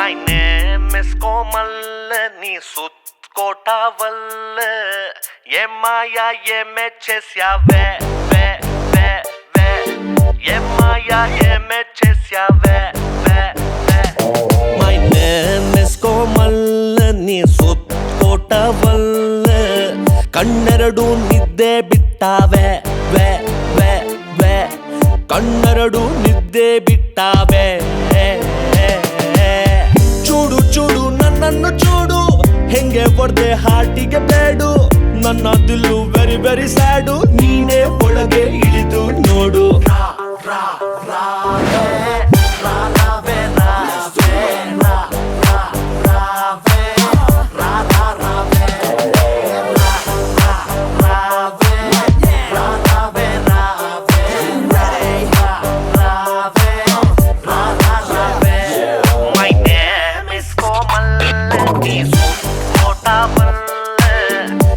My name is Komal, ni sutkotavalle. Ye maya ye mechesya ve. Ye maya ye mechesya ve. My name is Komal, ni sutkotavalle. ಕಣ್ಣೆರಡು ನಿದ್ದೆ ಬಿಟ್ಟಾವೆ ಕಣ್ಣೆರಡು ನಿದ್ದೆ ಬಿಟ್ಟಾವೆ ಚೂಡು ಚೂಡು ನನ್ನನ್ನು ಚೂಡು ಹೆಂಗೆ ಹೊಡೆದೆ ಹಾರ್ಟಿಗೆ ಬೇಡು ನನ್ನ Dillu very very ಸ್ಯಾಡು ನೀನೇ ಒಳಗೆ ಇಳಿದು ನೋಡು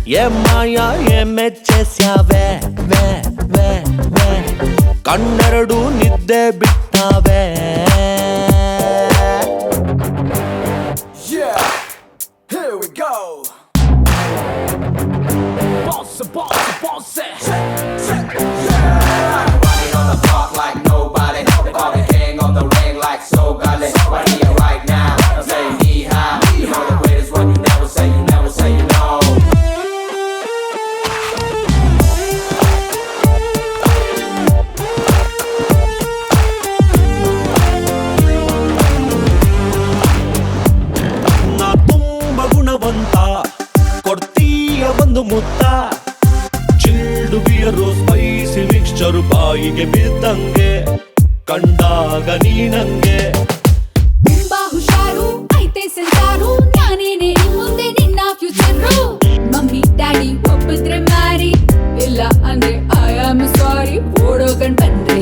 ये माया ये ಮೆಚ್ಚೆಸ್ಯಾವೆ ಕಣ್ಣೆರಡು ನಿದ್ದೆ ಬಿಟ್ಟಾವೆ Here we go. Boss, yeah. Running on the block like nobody. They call me king of the ring like so gully. Right here, right now. I'm saying knee high. You know the greatest one. You never say you know. ಕೊಡ್ತೀಯ ಒಂದು ಮುತ್ತ ಚಿಲ್ಡು beer spicy mixture ಬಾಯಿಗೆ ಬಿದ್ದಂಗೆ ಕಂಡಾಗ ನೀನಂಗೆ ತುಂಬಾ ಹುಷಾರು ಐತೆ sensor ನಾನೇನೆ ಮುಂದೆ ನಿನ್ನ ಫ್ಯೂಚರು ಮಮ್ಮಿ ಡ್ಯಾಡಿ ಒಪ್ಪಿದ್ರೆ ಮ್ಯಾರಿ ಇಲ್ಲ ಅಂದ್ರೆ ಐ ಆಮ್ ಸಾರಿ ಓಡೋಗಂಡ್ ಬಂದ್ರೆ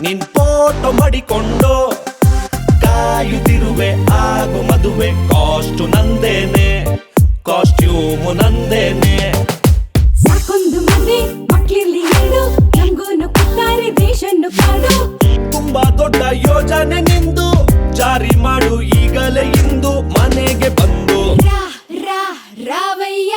ನಿನ್ ಫೋಟೋ ಮಾಡಿಕೊಂಡು ಕಾಯುತ್ತಿರುವೆ ಆಗು ಮದುವೆ ಕಾಸ್ಟು ನಂದೇನೆ ಕಾಸ್ಟ್ಯೂಮು ನಂದೇನೆ ಸಾಕೊಂದು ಮನೆ ಮಕ್ಕಳಿರ್ಲಿ ಹೇಳು ನಮ್ಗೂನು ಕೊಟ್ಟಾರೆ ದೇಶನ್ನು ಕಾಡು ತುಂಬಾ ದೊಡ್ಡ ಯೋಜನೆ ನಿಂದು ಜಾರಿ ಮಾಡು ಈಗಲೇ ಇಂದು ಮನೆಗೆ ಬಂದು ರಾವಯ್ಯ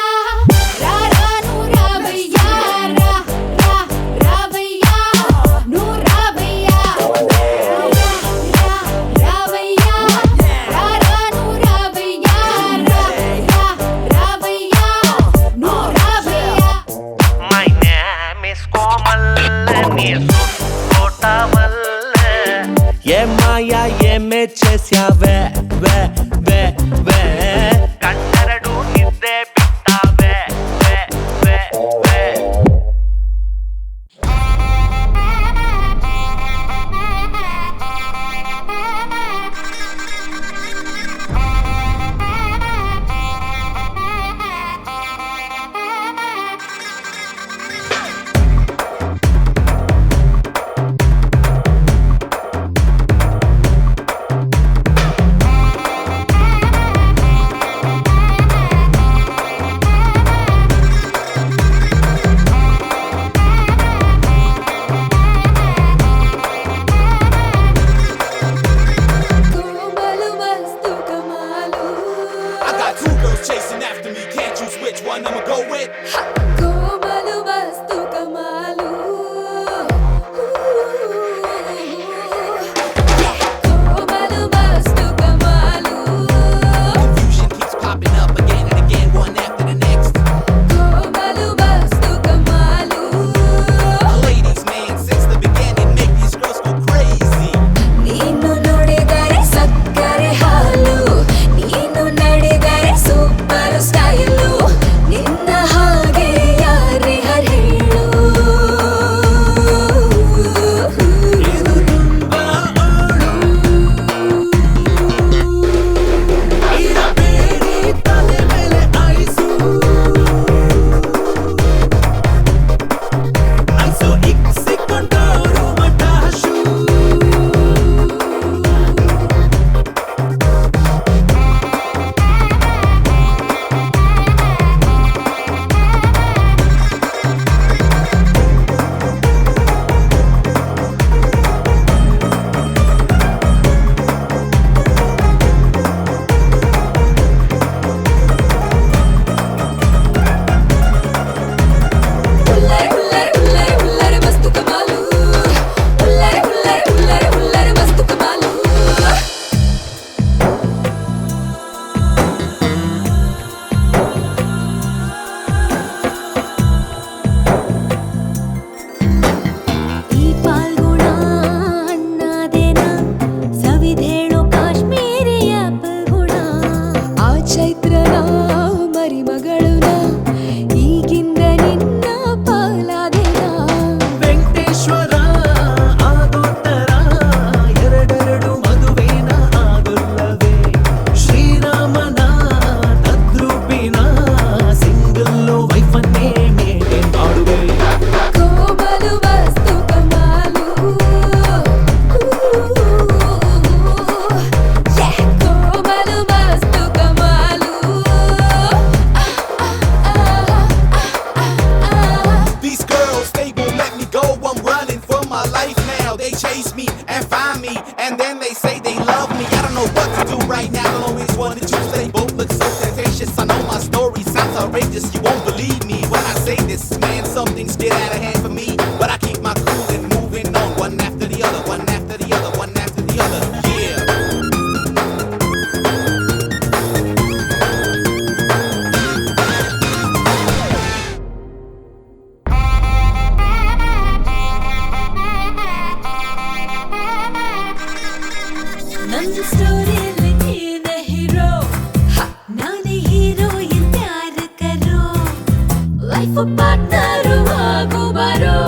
ये माया ये ಮೆಚ್ಚೆಸ್ಯಾವೆ ಕಣ್ಣೆರಡು ನಿದ್ದೆ ಬಿಟ್ಟಾವೆ Chasing after me, can't choose which one I'ma go with. ಕೋಮಲು ವಸ್ತು ಕಮಾಲು ಕೋಮಲು ವಸ್ತು ಕಮಾಲು Confusion keeps popping up again and again, one after the next. ಕೋಮಲು ವಸ್ತು ಕಮಾಲು and find me, and then they say they love me. I don't know what to do right now. I'll always want to choose. They both look so temptatious. I know my story sounds outrageous. You won't believe me when I say this, man. Something's get out of hand for me, but I keep my cool and moving on, one after the other, one after the other, one after the other. Yeah. ನನ್ನ ಸ್ಟೋರಿಯಲ್ಲಿ ನೀನೆ hero, ನಾನೇ heroine para ಕರೋ, life partner ಆಗು ಬಾರೋ,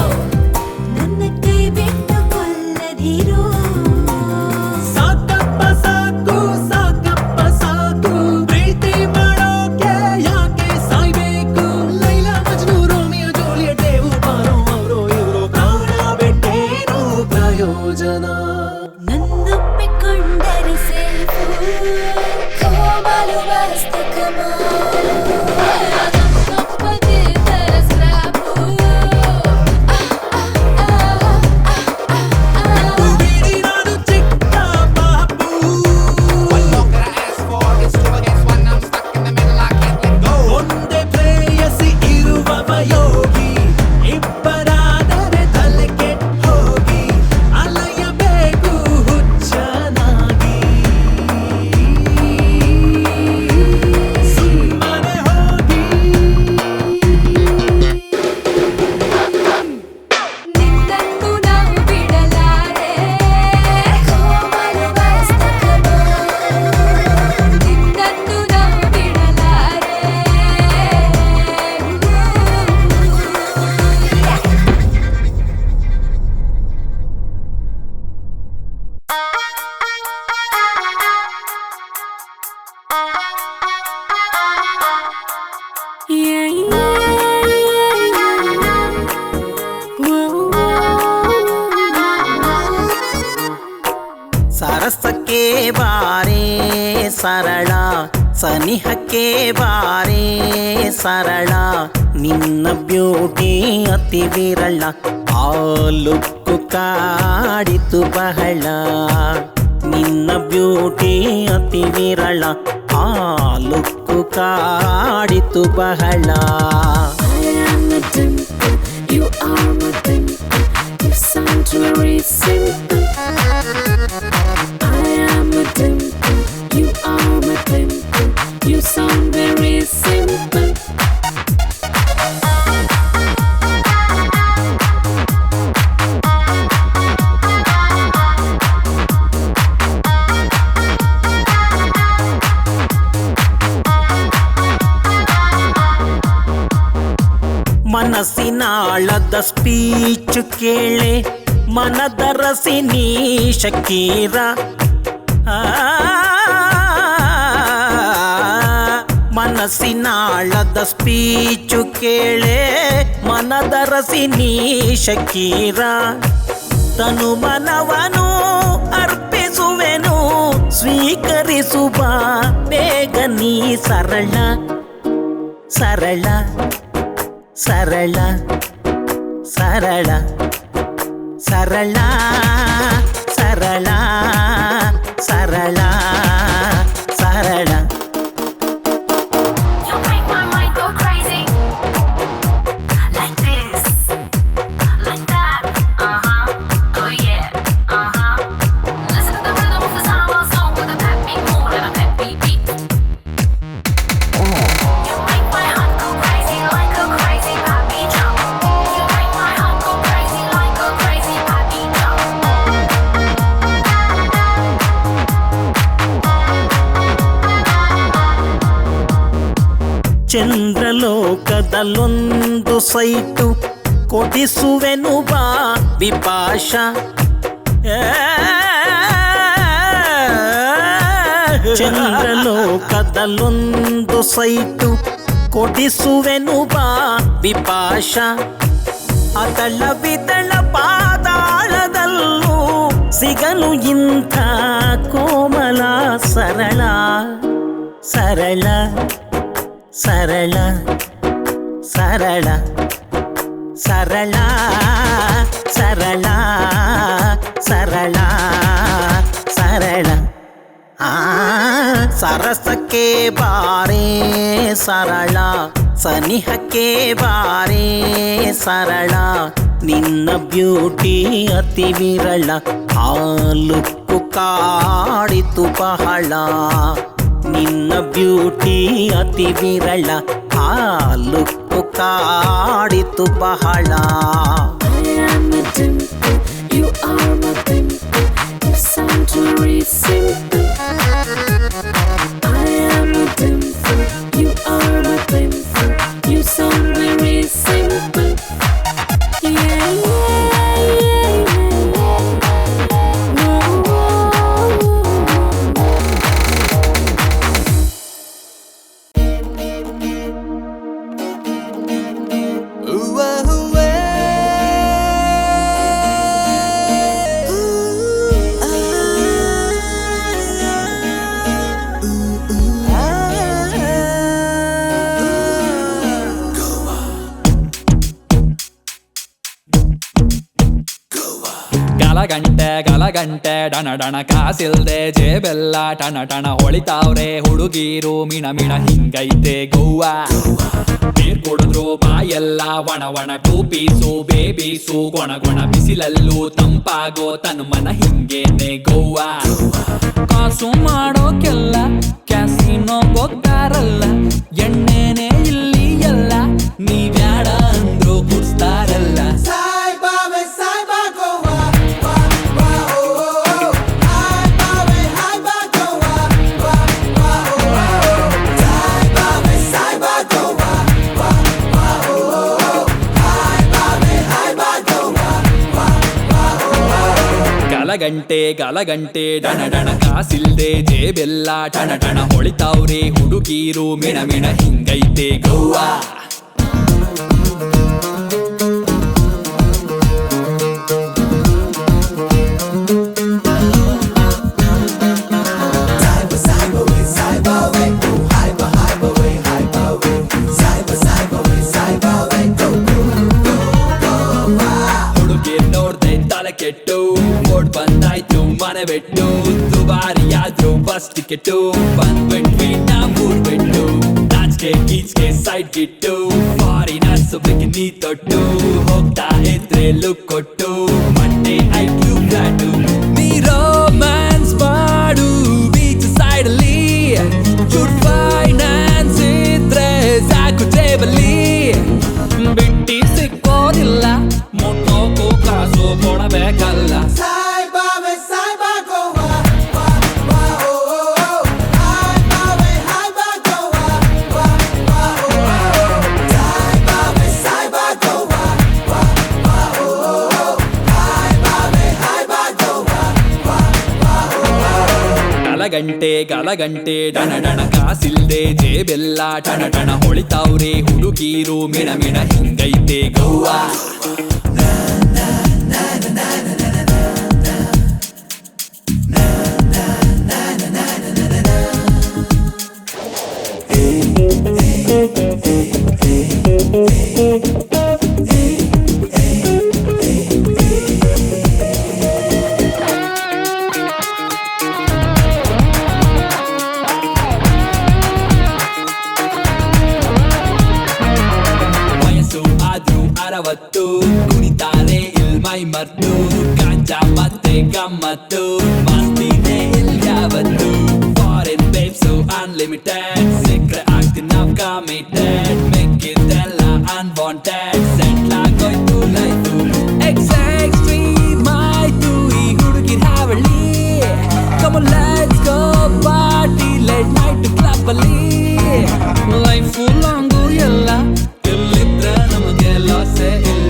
ನನ್ನ ಕೈ ಬಿಟ್ಟು ಕೊಲ್ಲದಿರೋ. ಸಾಕಪ್ಪ ಸಾಕು ಸಾಕಪ್ಪ ಸಾಕು, ಪ್ರೀತಿ ಮಾಡೋಕೆ ಯಾಕೆ ಸಾಯ್ಬೇಕು? ಲೈಲಾ ಮಜ್ನು ರೋಮಿಯೋ ಜೂಲಿಯಟ್ ದೇವು ಬಾರೋ ಅವರು ಇವರು, ಪ್ರಾಣ ಬಿಟ್ಟೇನು ಪ್ರಯೋಜನ? ನನ್ನೊಪ್ಪಿಕೊಂಡರೆ ಸೇಫು, ಕೋಮಲು ಬರಸ್ತೆ ಕಮಾಲು, ನನ್ನೊಪ್ಪದಿದ್ದರೆ ಸ್ಕ್ರಾಪು. ಬಿಡಿ ನಾನು ಚಿಕ್ಕ ಪಾಪು. What more could I ask for? It's two against one. I'm stuck in the middle. I can't let go. ಒಂದೇ ಪ್ರೇಯಸಿ ಇರುವವ ಯೋಗಿ, ಇಬ್ಬರಾದರೆ ತಲೆ ಕೆಟ್ಟು ಹೋಗಿ ಅಲೆಯಬೇಕು ಹುಚ್ಚನಾಗಿ. ಸುಮ್ಮನೆ ಹೋಗಿ ನಿನ್ನನ್ನು ನಾವು ಬಿಡಲಾರೆ, ಕೋಮಲು ಬರಸ್ತೆ ಕಮಾಲು, ನಿನ್ನನ್ನು ನಾವು ಬಿಡಲಾರೆ. ಸರಸಕ್ಕೆ ಬಾರೆ ಸರಳ, ಸನಿಹಕ್ಕೆ ಬಾರೆ ಸರಳ, ನಿನ್ನ ಬ್ಯೂಟಿ ಅತಿ ವಿರಳ, ಆ ಲುಕ್ಕು ಕಾಡಿತು ಬಹಳ. ನಿನ್ನ ಬ್ಯೂಟಿ ಅತಿ ವಿರಳ, ಆ ಲುಕ್ಕು ಕಾಡಿತು ಬಹಳ. I am a dimple, you are my dimple, you sound very simple. I am a dimple, you are my dimple, you sound very simple. ಮನಸ್ಸಿನಾಳದ ಸ್ಪೀಚ್ ಕೇಳೆ, ಮನದರಸಿ ನೀ ಶಕೀರ. ಮನಸ್ಸಿನಾಳದ ಸ್ಪೀಚು ಕೇಳೆ, ಮನದರಸಿ ನೀ ಶಕೀರ. ತನು ಮನವನು ಅರ್ಪಿಸುವೆನು, ಸ್ವೀಕರಿಸುವ ಬೇಗ ನೀ ಸರಳ ಸರಳ ಸರಳ ಸರಳ ಸರಳ ಸರಳ ಸರಳ ಸರಳ. You make my mind go crazy, like this, like that, oh yeah, listen to the rhythm of the sound of song with a peppy mood and a peppy beat. You make my heart go crazy like a crazy happy jump. You make my heart go crazy like a crazy happy jump. ಚಂದ್ರಲೋಕದಲ್ಲೊಂದು site ಕೊಡಿಸುವೆನು ಬಾ Vipasha. ಚಂದ್ರಲೋಕದಲ್ಲೊಂದು site ಕೊಡಿಸುವೆನು ಬಾ ವಿಪಾಶ. ಅದಳ ವಿದಳ ಪಾದಾಳದಲ್ಲೂ ಸಿಗಲು ಇಂಥ ಕೋಮಲ ಸರಳ ಸರಳ ಸರಳ ಸರಳ ಸರಳ ಸರಳ ಸರಳ ಸರಳ ಆ ಸರಸಕ್ಕೆ ಬಾರೇ ಸರಳ ಸನಿಹಕ್ಕೆ ಬಾರೇ ಸರಳ ನಿನ್ನ ಬ್ಯೂಟಿ ಅತಿ ವಿರಳ ಆ ಲುಕ್ಕು ಕಾಡಿತು ಬಹಳ ನಿನ್ನ ಬ್ಯೂಟಿ ಅತಿ ವಿರಳ ಆ ಲುಕ್ಕು ಕಾಡಿತು ಬಹಳ I am a dimple, you are my pimple. You sound very simple. I am a dimple, you are my pimple. You sound very simple. Yeah, yeah, yeah, yeah. Oh. ಗಲಗಂಟೆ ಡಣ ಡಣ ಕಾಸಿಲ್ದೆ ಜೇಬೆಲ್ಲ ಟಣ ಟಣ ಹೊಳಿತಾವ್ರೆ ಹುಡುಗೀರು ಮಿಣ ಮಿಣ ಹಿಂಗೈತೆ Goa ನೀರ್ ಕುಡಿದ್ರು ಬಾಯೆಲ್ಲ ಒಣ ಒಣ two piece babies ಗೊಣ ಗೊಣ ಬಿಸಿಲಲ್ಲೂ ತಂಪಾಗೋ ತನ್ನ ಮನ ಹಿಂಗೇನೆ ಗೋವಾ ಕಾಸು ಮಾಡೋಕೆಲ್ಲ casino ಹೋಗ್ತಾರಲ್ಲ ಎಣ್ಣೆನೆ ಇಲ್ಲಿ ಎಲ್ಲ ನೀವ್ಯಾಡ ಅಂದ್ರು ಕುಡ್ಸ್ತಾರಲ್ಲ ಗಲಗಂಟೆ ಡಣ ಡಣ ಕಾಸಿಲ್ದೆ ಜೇಬೆಲ್ಲ ಟಣ ಟಣ ಹೊಳಿತಾವ್ರೆ ಹುಡುಗೀರು ಮಿಣ ಮಿಣ ಹಿಂಗೈತೆ ಗೋವಾ ಕೆಟ್ಟು ಓಡ್ ಬಂದಾಯ್ತು ಮನೆ ಬಿಟ್ಟು ದುಬಾರಿಯಾದ್ರು ಬಸ್ ಟಿಕೆಟು ಬಂದ್ಬಿಟ್ವಿ ನಮ್ಮೂರ್ ಬಿಟ್ಟು ನಾಚ್ಕೆ ಗೀಚ್ಗೆ ಸೈಡ್ ಗಿಟ್ಟು ಫಾರಿನರ್ಸ್ ಬಿಕಿನಿ ತೊಟ್ಟು ಹೋಗ್ತಾ ಇದ್ರೆ ಲುಕ್ ಕೊಟ್ಟು ಮಂಡೆ ಐಕ್ಯೂ ಫ್ಲಾಟು ನೀ ರೋಮ್ಯಾನ್ಸ್ ಮಾಡು ಬೀಚ್ ಸೈಡ್ ಅಲ್ಲಿ ಫೈನಾನ್ಸ್ ಇದ್ರೆ ಸಾಕು ಜೇಬಲ್ಲಿ ಬಿಟ್ಟಿ ಸಿಕ್ಕೋದಿಲ್ಲ ಮುಟ್ಟೋಕು ಕಾಸು ಕೊಡಬೇಕಲ್ಲ ಗಲಗಂಟೆ ಡಣ ಡಣ ಕಾಸಿಲ್ದೆ ಜೇಬೆಲ್ಲ ಟಣ ಟಣ ಹೊಳಿತಾವ್ರೆ ಹುಡುಗೀರು ಮಿಣ ಮಿಣ ಹಿಂಗೈತೆ ಗೋವಾ ಅರವತ್ತು ಕುಣಿತಾರೆ ಇಲ್ಮೈ ಮರ್ತು ಗಾಂಜಾ ಮತ್ತೆ ಗಮ್ಮತ್ತು ಮಸ್ತಿನೇ ಇಲ್ಯಾವತ್ತು ಫಾರಿನ್ ಬೇಬ್ಸು ಅನ್ಲಿಮಿಟೆಡ್ ಸಿಕ್ರೆ ಆಗ್ತೀನಿ ನಾವ್ ಕಮಿಟೆಡ್ ಮೆಕ್ಕಿದ್ದೆಲ್ಲ ಅನ್ವಾಂಟೆಡ್ ಸೆಟ್ಲ್ ಆಗೋಯ್ತು ಲೈಫು ಎಕ್ಸ್ಟ್ರೀಮ್ ಆಯ್ತು ಈ ಹುಡುಗಿರ್ ಹಾವಳಿ come on let's go party late night club ಅಲ್ಲಿ ಲೈಫ್ ಲಾಂಗು ಎಲ್ಲ ಎಲ್ಲಿದ್ರೆ ನಮಗೆ ಲಾಸೆ ಇಲ್ಲ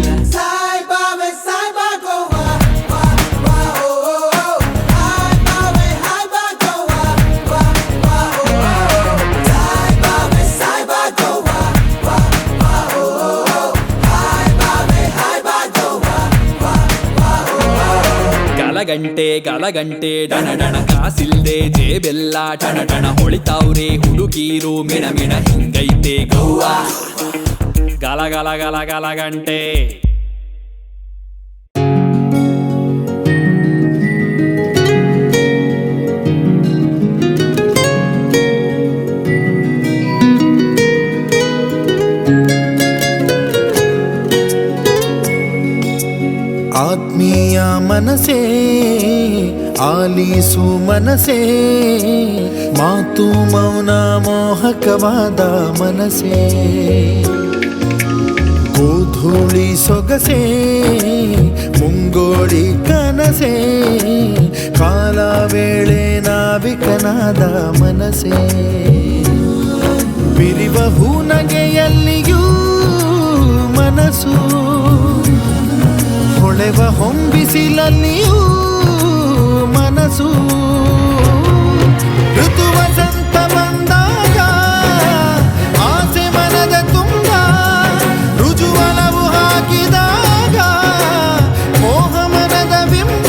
ಗಲಗಂಟೆ ಡಣ ಡಣ ಕಾಸಿಲ್ದೆ ಜೇಬೆಲ್ಲ ಟಣ ಟಣ ಹೊಳಿತಾವ್ರೆ ಹುಡುಗೀರು ಮಿಣ ಮಿಣ ಹಿಂಗೈತೆ ಗೋವಾ ಗಲಗಂಟೆ ಮನಸೇ ಆಲಿಸು ಮನಸೇ ಮಾತು ಮೌನ ಮೋಹಕವಾದ ಮನಸೇ ಗೋಧೂಳಿ ಸೊಗಸೇ ಮುಂಗೋಳಿ ಕನಸೇ ಕಾಲ ವೇಳೆ ನಾವಿಕನಾದ ಮನಸೇ ಬಿರಿವ ಹೂನಗೆಯಲ್ಲಿಯೂ ಮನಸ್ಸು ಹೊಳೆವ ಹೊಂಬಿಸಿಲಲ್ಲಿಯೂ ಮನಸ್ಸು ಋತು ವಸಂತ ಬಂದಾಗ ಆಸೆ ಮನದ ತುಂಬ ರುಜುವಲವು ಹಾಕಿದಾಗ ಮೋಹ ಮನದ ಬಿಂಬ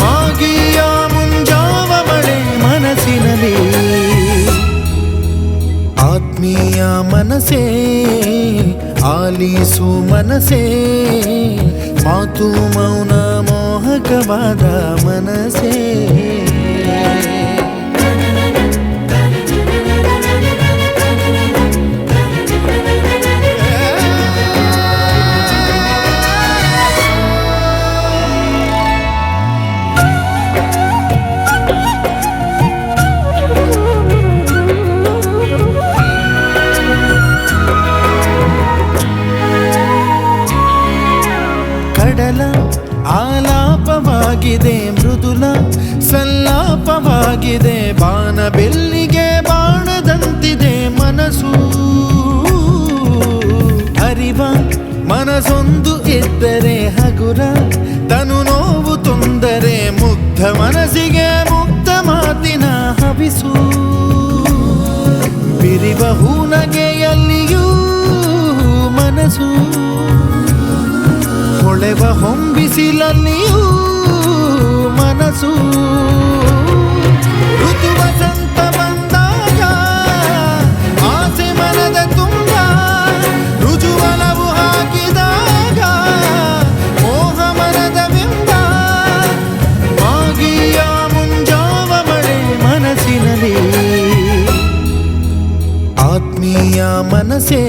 ಮಾಗಿಯ ಮುಂಜಾವ ಮಳೆ ಮನಸ್ಸಿನಲ್ಲಿ ಆತ್ಮೀಯ ಮನಸೇ ಆಲಿಸು ಮನಸೇ ಮಾತು ಮೌನ ಮೋಹಕವಾದ ಮನಸೇ ಕಡಲ ಆಲಾಪವಾಗಿದೆ ಮೃದುಲ ಸಲ್ಲಾಪವಾಗಿದೆ ಬಾಣ ಬೆಲ್ಲಿಗೆ ಬಾಣದಂತಿದೆ ಮನಸ್ಸು ಅರಿವ ಮನಸ್ಸೊಂದು ಇದ್ದರೆ ಹಗುರ ತನು ನೋವು ತೊಂದರೆ ಮುಗ್ಧ ಮನಸ್ಸಿಗೆ ಮುಕ್ತ ಮಾತಿನ ಹವಿಸು ಬಿರಿವ ಹೂನಗೆಯಲ್ಲಿಯೂ ಮನಸ್ಸು ಹೊಳೆವ ಹೊಂಬಿಸಿಲಲ್ಲಿಯೂ ಮನಸ್ಸು ಋತು ವಸಂತ ಬಂದಾಗ ಆಸೆ ಮನದ ತುಂಬ ರುಜುವಲವು ಹಾಕಿದಾಗ ಮೋಹ ಮನದ ಬಿಂಬ ಮಾಗಿಯ ಮುಂಜಾವ ಮಳೆ ಮನಸ್ಸಿನಲ್ಲಿ ಆತ್ಮೀಯ ಮನಸೇ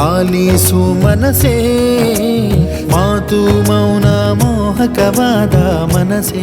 ಆಲಿಸು ಮನಸೇ ಮಾತು ಮೌನ ಮೋಹಕವಾದ ಮನಸೇ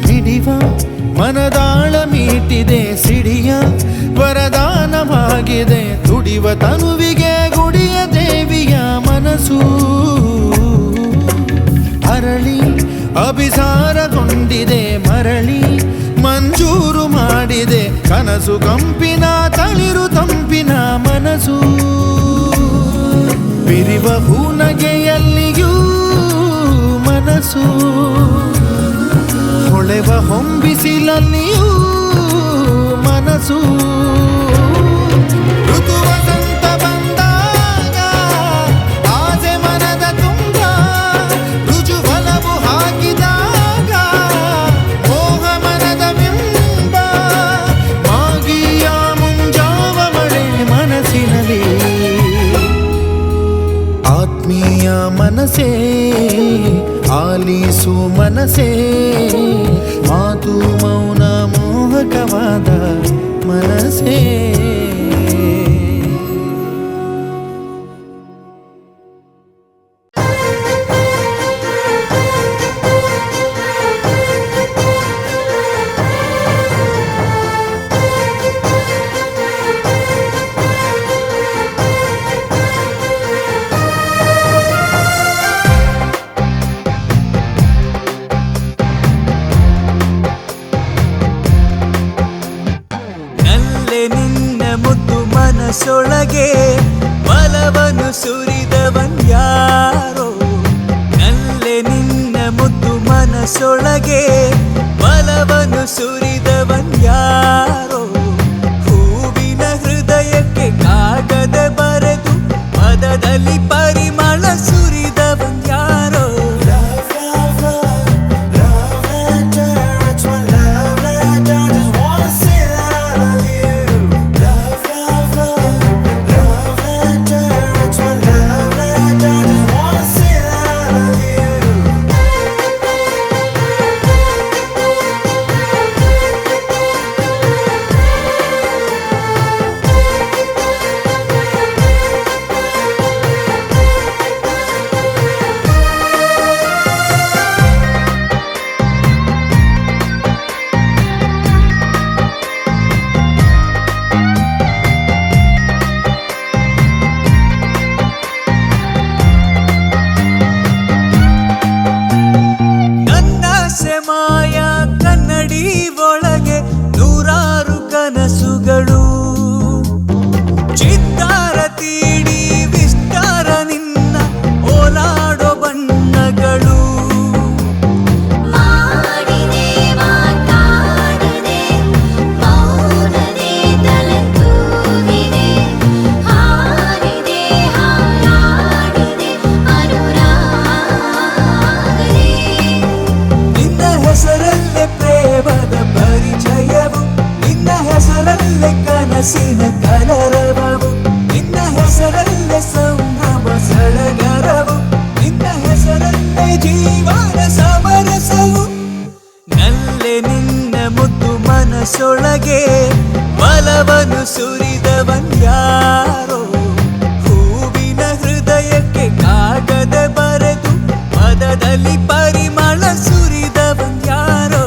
ಮಿಡಿವ ಮನದಾಳ ಮೀಟಿದೆ ಸಿಡಿಯ ವರದಾನವಾಗಿದೆ ತುಡಿವ ತನುವಿಗೆ ಗುಡಿಯ ದೇವಿಯ ಮನಸ್ಸು ಅರಳಿ ಅಭಿಸಾರಗೊಂಡಿದೆ ಮರಳಿ ಮಂಜೂರು ಮಾಡಿದೆ ಕನಸು ಕಂಪಿನ ತಳಿರು ತಂಪಿನ ಮನಸ್ಸು ಬಿರಿವ ಹೂನಗೆಯಲ್ಲಿಯೂ ಮನಸ್ಸು ಹೊಳೆವ ಹೊಂಬಿಸಿಲಲ್ಲಿಯೂ ಮನಸ್ಸು ಋತು ವಸಂತ ಬಂದಾಗ ಆಸೆ ಮನದ ತುಂಬ ರುಜುವಲವು ಹಾಕಿದಾಗ ಮೋಹ ಮನದ ಬಿಂಬ ಮಾಗಿಯ ಮುಂಜಾವ ಮಳೆ ಮನಸ್ಸಿನಲ್ಲಿ ಆತ್ಮೀಯ ಮನಸೇ ಆಲಿಸು ಮನಸೇ ಮಾತು ಮೌನ ಮೋಹಕವಾದ ಮನಸೇ ಮನಸೊಳಗೆ ಬಲವನ್ನು ಸುರಿದವನ್ಯಾರೋ ನಲ್ಲೆ ನಿನ್ನ ಮುದ್ದು ಮನಸೊಳಗೆ ಬಲವನ್ನು ಸುರಿದವನ್ಯಾರೋ ಹೂವಿನ ಹೃದಯಕ್ಕೆ ಕಾಗದ ಬರೆದು ಪದದಲ್ಲಿ ಪರಿಮಳ ಸುರಿದವನ್ಯಾರೋ ಮನಸೊಳಗೆ ಬಲವನ್ನು ಸುರಿದವನ್ಯಾರೋ ಹೂವಿನ ಹೃದಯಕ್ಕೆ ಕಾಗದ ಬರೆದು ಪದದಲ್ಲಿ ಪರಿಮಳ ಸುರಿದವನ್ಯಾರೋ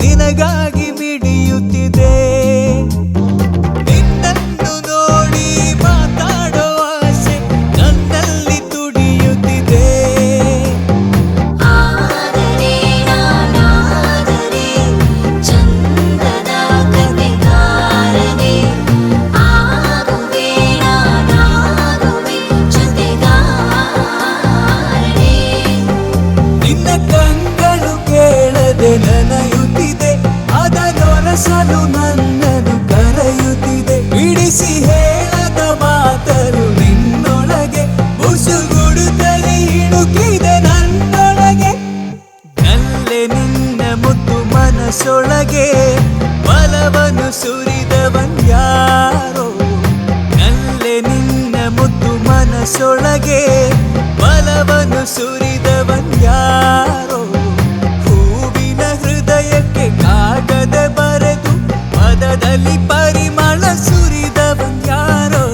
ನಿನಗಾಗಿ ಮಿಡಿಯುತ್ತಿದೆ ನಿನ್ನನ್ನು ನೋಡಿ ಮಾತಾಡೋ ಆಸೆ ನನ್ನಲ್ಲಿ ತುಡಿಯುತ್ತಿದೆ ಆದರೆ ನಾನಾದರೆ ಚಂದದ ಕಥೆಗಾರನೆ ಆಗುವೆ ನಾನಾಗುವೆ ಜೊತೆಗಾರನೆ ನಿನ್ನ ಕಂಗಳು ಕೇಳದೆ ನನಯುತ್ತಿದೆ ಅದನೊರಸಲು ನನ್ನನ್ನು ಕರೆಯುತ್ತಿದೆ ಬಿಡಿಸಿ ಹೇಳದ ಮಾತರು ನಿನ್ನೊಳಗೆ ಬುಸುಗುಡುತ್ತಲೇ ಇಣುಕಿದೆ ನನ್ನೊಳಗೆ ನಲ್ಲೆ ನಿನ್ನ ಮುತ್ತು ಮನಸೊಳಗೆ ಬಲವನ್ನು ಸುರಿದವನ್ಯಾರೋ ನಲ್ಲೆ ನಿನ್ನ ಮುತ್ತು ಮನಸೊಳಗೆ ಬಲವನ್ನು ಸುರಿದವನ್ಯಾರೋ ಹೂವಿನ ಹೃದಯಕ್ಕೆ ಕಾಗದ ಬರೆದು ಪದದಲ್ಲಿ ಪರಿಮಳ ಸುರಿದವನ್ಯಾರೋ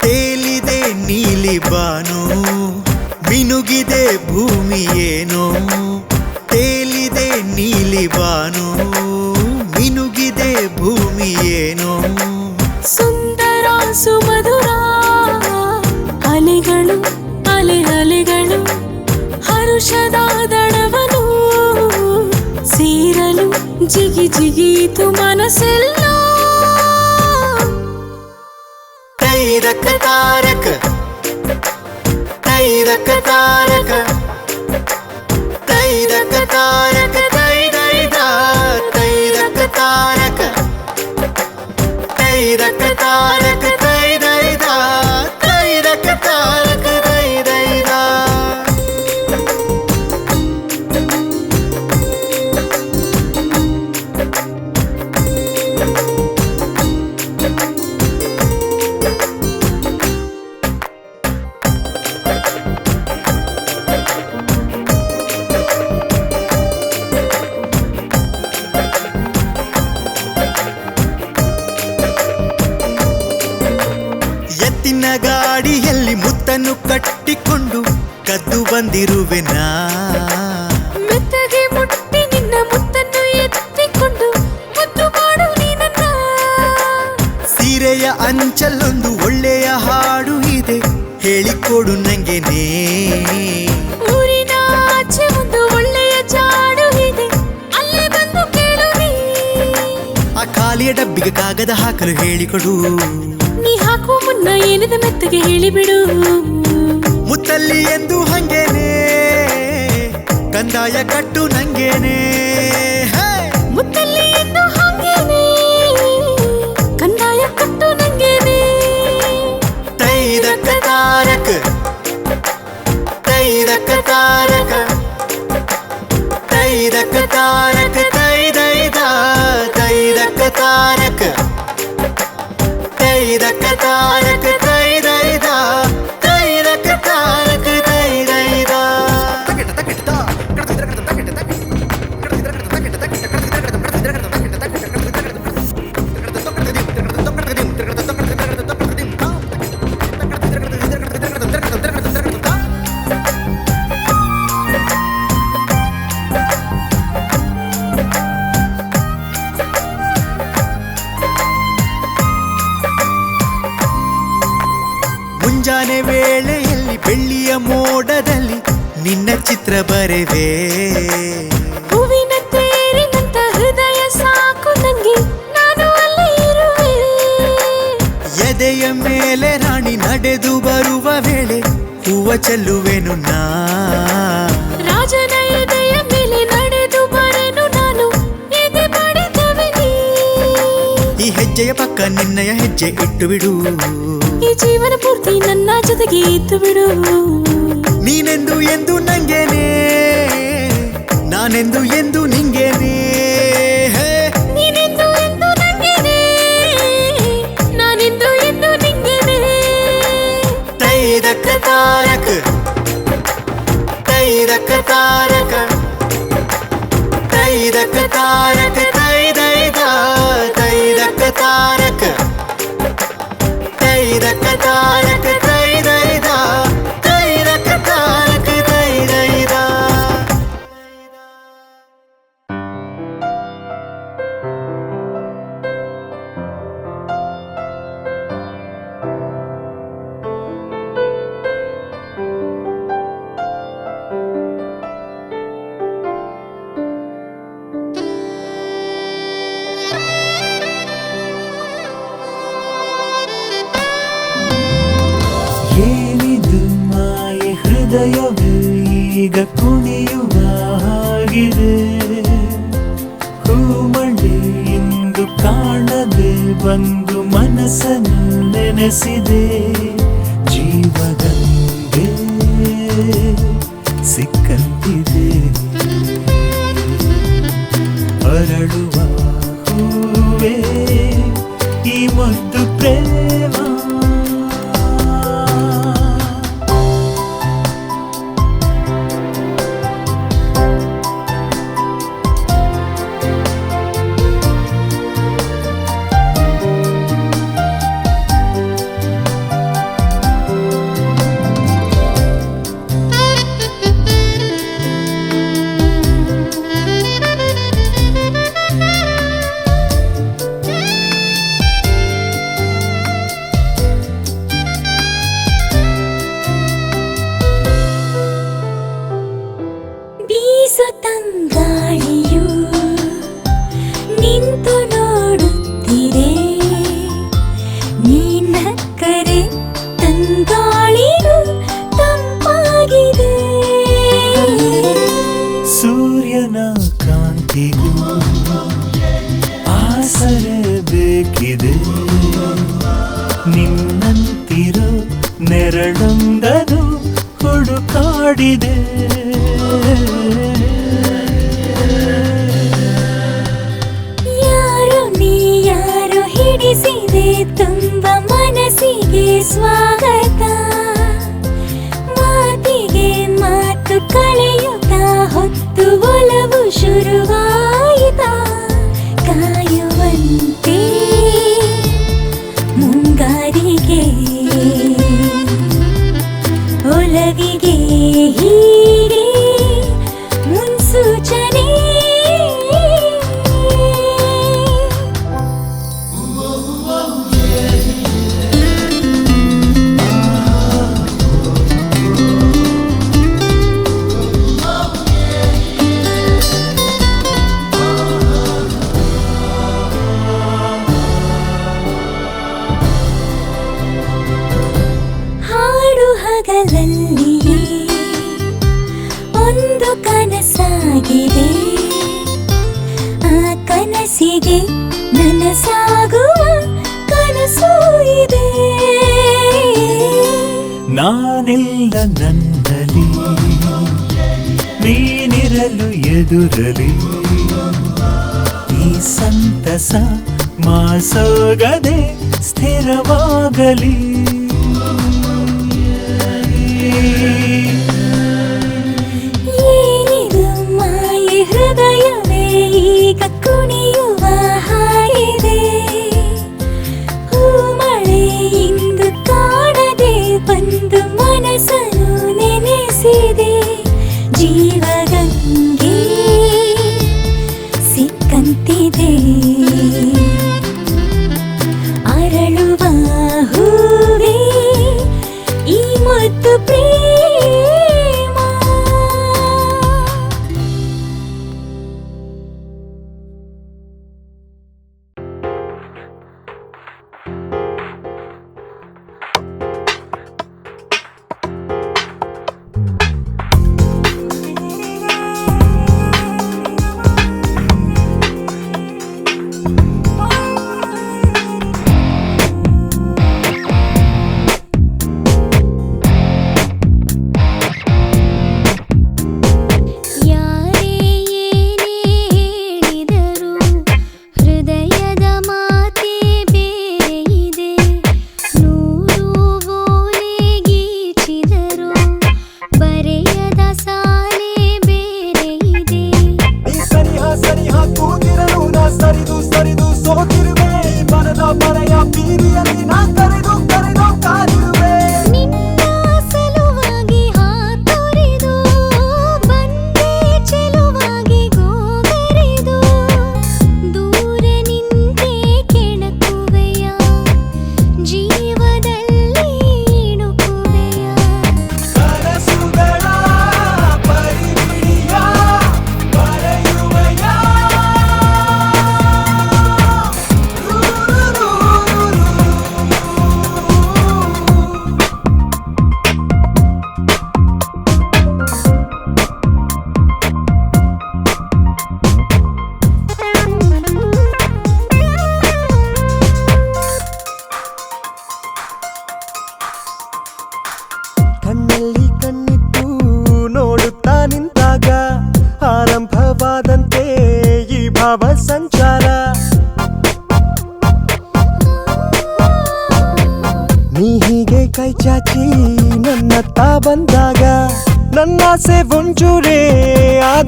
ತೇಲಿದೆ ನೀಲಿ ಬಾನು ಮಿನುಗಿದೆ ಭೂಮಿಯೇನೋ ತೇಲಿದೆ ನೀಲಿ ಬಾನು ಮಿನುಗಿದೆ ಭೂಮಿಯೇನೋ ಸುಂದರ ಸುಮಧುರ ಅಲೆಗಳು ಅಲೆ ಅಲೆಗಳು ಹರುಷದ ದಡವನು ಸೇರಲು ಜಿಗಿ ಜಿಗೀತು ಮನಸ್ಸೆಲ್ಲ ತೈರಕ ತಾರಕ ತೈರಕ ತಾರಕ ತೈರಕ ತಾರಕ ತೈರೈದ ತೈರಕ ತಾರಕ ತೈರಕ ತಾರಕ ತೈರೈದ ತೈರಕ ತಾರಕ ತೈರೈದ ಎತ್ತಿನ ಗಾಡಿಯಲ್ಲಿ ಮುತ್ತನ್ನು ಕಟ್ಟಿಕೊಂಡು ಕದ್ದು ಬಂದಿರುವೆನಾ ಮೆತ್ತಗೆ ಮುಟ್ಟಿ ನಿನ್ನ ಮುತ್ತನ್ನು ಎತ್ತಿಕೊಂಡು ಮುದ್ದು ಮಾಡು ನೀನನ್ನ ಸೀರೆಯ ಅಂಚಲ್ಲೊಂದು ಒಳ್ಳೆಯ ಹಾಡು ಇದೆ ಹೇಳಿಕೊಡು ನಂಗೆನೇ ಊರಿನ ಆಚೆ ಒಂದು ಒಳ್ಳೆಯ ಜಾಡು ಇದೆ ಅಲ್ಲೇ ಬಂದು ಕೇಳು ನೀ ಆ ಖಾಲಿಯ ಡಬ್ಬಿಗೆ ಕಾಗದ ಹಾಕಲು ಹೇಳಿಕೊಡು ನೀ ಹಾಕುವ ಮುನ್ನ ಏನಿದೆ ಮೆತ್ತಗೆ ಹೇಳಿಬಿಡು ಮುತ್ತಲ್ಲಿ ಎಂದು ಹಂಗೇನೆ ಕಂದಾಯ ಕಟ್ಟು ನಂಗೇನೆ ಮುತ್ತಲ್ಲಿ ಎಂದು ಹಾಗೇನೆ ಕಂದಾಯ ಕಟ್ಟು ನಂಗೇನೆ ತೈರಕ ತಾರಕ ತೈರಕ ತಾರಕ ಪ್ರೀತಿಯ ಮೋಡದಲ್ಲಿ ನಿನ್ನ ಚಿತ್ರ ಬರೆವೆ. ಹೂವಿನ ತೇರಿನಂತ ಹೃದಯ ಸಾಕು ನಂಗೆ, ನಾನು ಅಲ್ಲೇ ಇರುವೆ. ಎದೆಯ ಮೇಲೆ ರಾಣಿ ನಡೆದು ಬರುವ ವೇಳೆ ಹೂವ ಚೆಲ್ಲುವೆನು ನಾ. ರಾಜನ ಎದೆಯ ಮೇಲೆ ನಡೆದು ಬರೆನು ನಾನು, ಎದೆ ಬಡಿದವೆ ನೀ. ಈ ಹೆಜ್ಜೆಯ ಪಕ್ಕ ನಿನ್ನಯ ಹೆಜ್ಜೆ ಇಟ್ಟು ಬಿಡು, ಈ ಜೀವನ ಪೂರ್ತಿ ನನ್ನ ಜೊತೆಗೆ ಇದ್ದು ಬಿಡು. ನೀನೆಂದು ಎಂದು ನಂಗೇನೆ, ನಾನೆಂದು ಎಂದು ನಿಂಗೇನೆ. ನೀನೆಂದು ಎಂದು ನಂಗೇನೆ, ನಾನೆಂದು ಎಂದು ನಿಂಗೇನೆ. ತೈದಕ್ಕ ತಾರಕ ತೈದಕ್ಕ ತಾರಕ ತೈದಕ್ಕ ತಾರಕ ತೈದೈದ ತೈದಕ್ಕ ತಾರಕ ತೈದಕ್ಕ ತಾರಕ ತೈದೈದ ತೈದಕ್ಕ ತಾರಕ ತೈದೈದ. ಏನಿದು ಮಾಯೆ ಹೃದಯವು ಈಗ ಕುಣಿಯುವ ಹಾಗಿದೆ. ಹೂಮಳೆ ಇಂದು ಕಾಣದೆ ಬಂದು ಮನಸ್ಸನ್ನು ನೆನೆಸಿದೆ. ಜೀವಗಂಗೆ ಸಿಕ್ಕಂತಿದೆ, ಅರಳುವ ಹೂವೇ ಈ ಮುದ್ದು ಪ್ರೇಮ. ಬೀಸು ತಂಗಾಳಿಯು ನಿಂತು ನೋಡುತ್ತಿದೆ, ನೀನಕ್ಕರೆ ತಂಗಾಳಿಯು ತಂಪಾಗಿದೆ. ಸೂರ್ಯನ ಕಾಂತಿಗೂ ಆಸರೆ ಬೇಕಿದೆ, ನಿನ್ನಂತಿರೋ ನೆರಳೊಂದನು ಹುಡುಕಾಡಿದೆ. ಯಾರು ನೀ ಯಾರು ಹಿಡಿಸಿದೆ ತುಂಬ ಮನಸ್ಸಿಗೆ ಸ್ವಾಗತ. ಮಾತಿಗೆ ಮಾತು ಕಳೆಯುತ್ತಾ ಹೊತ್ತು ಒಲವು ಶುರುವಾಯಿತಾ. ಕಾಯುವಂತೆ ಮುಂಗಾರಿಗೆ ಒಲವಿಗೆ ಹೀಗೆ ಮುನ್ಸೂಚನೆ. ಹಾಡು ಹಗಲಲ್ಲಿಯೇ ಒಂದು ಕನಸಾಗಿದೆ, ಆ ಕನಸಿಗೆ ನನಸಾಗುವ ಕನಸು ಇದೆ. ನಾನಿಲ್ಲ ನನ್ನಲ್ಲಿ ನೀನಿರಲು ಎದುರಲಿ, ಈ ಸಂತಸ ಮಾಸೋಗದೆ ಸ್ಥಿರವಾಗಲಿ. ಏನಿದು ಮಾಯೆ ಹೃದಯವೇ ಈಗ ಕುಣಿಯುವ ಹಾಗಿದೆ. ಹೂಮಳೆ ಇಂದು ಕಾಣದೆ ಬಂದು ಮನಸ್ಸನ್ನು ನೆನೆಸಿದೆ. ಜೀವಗಂಗೆ ಸಿಕ್ಕಂತಿದೆ, ಅರಳುವ ಹೂವೇ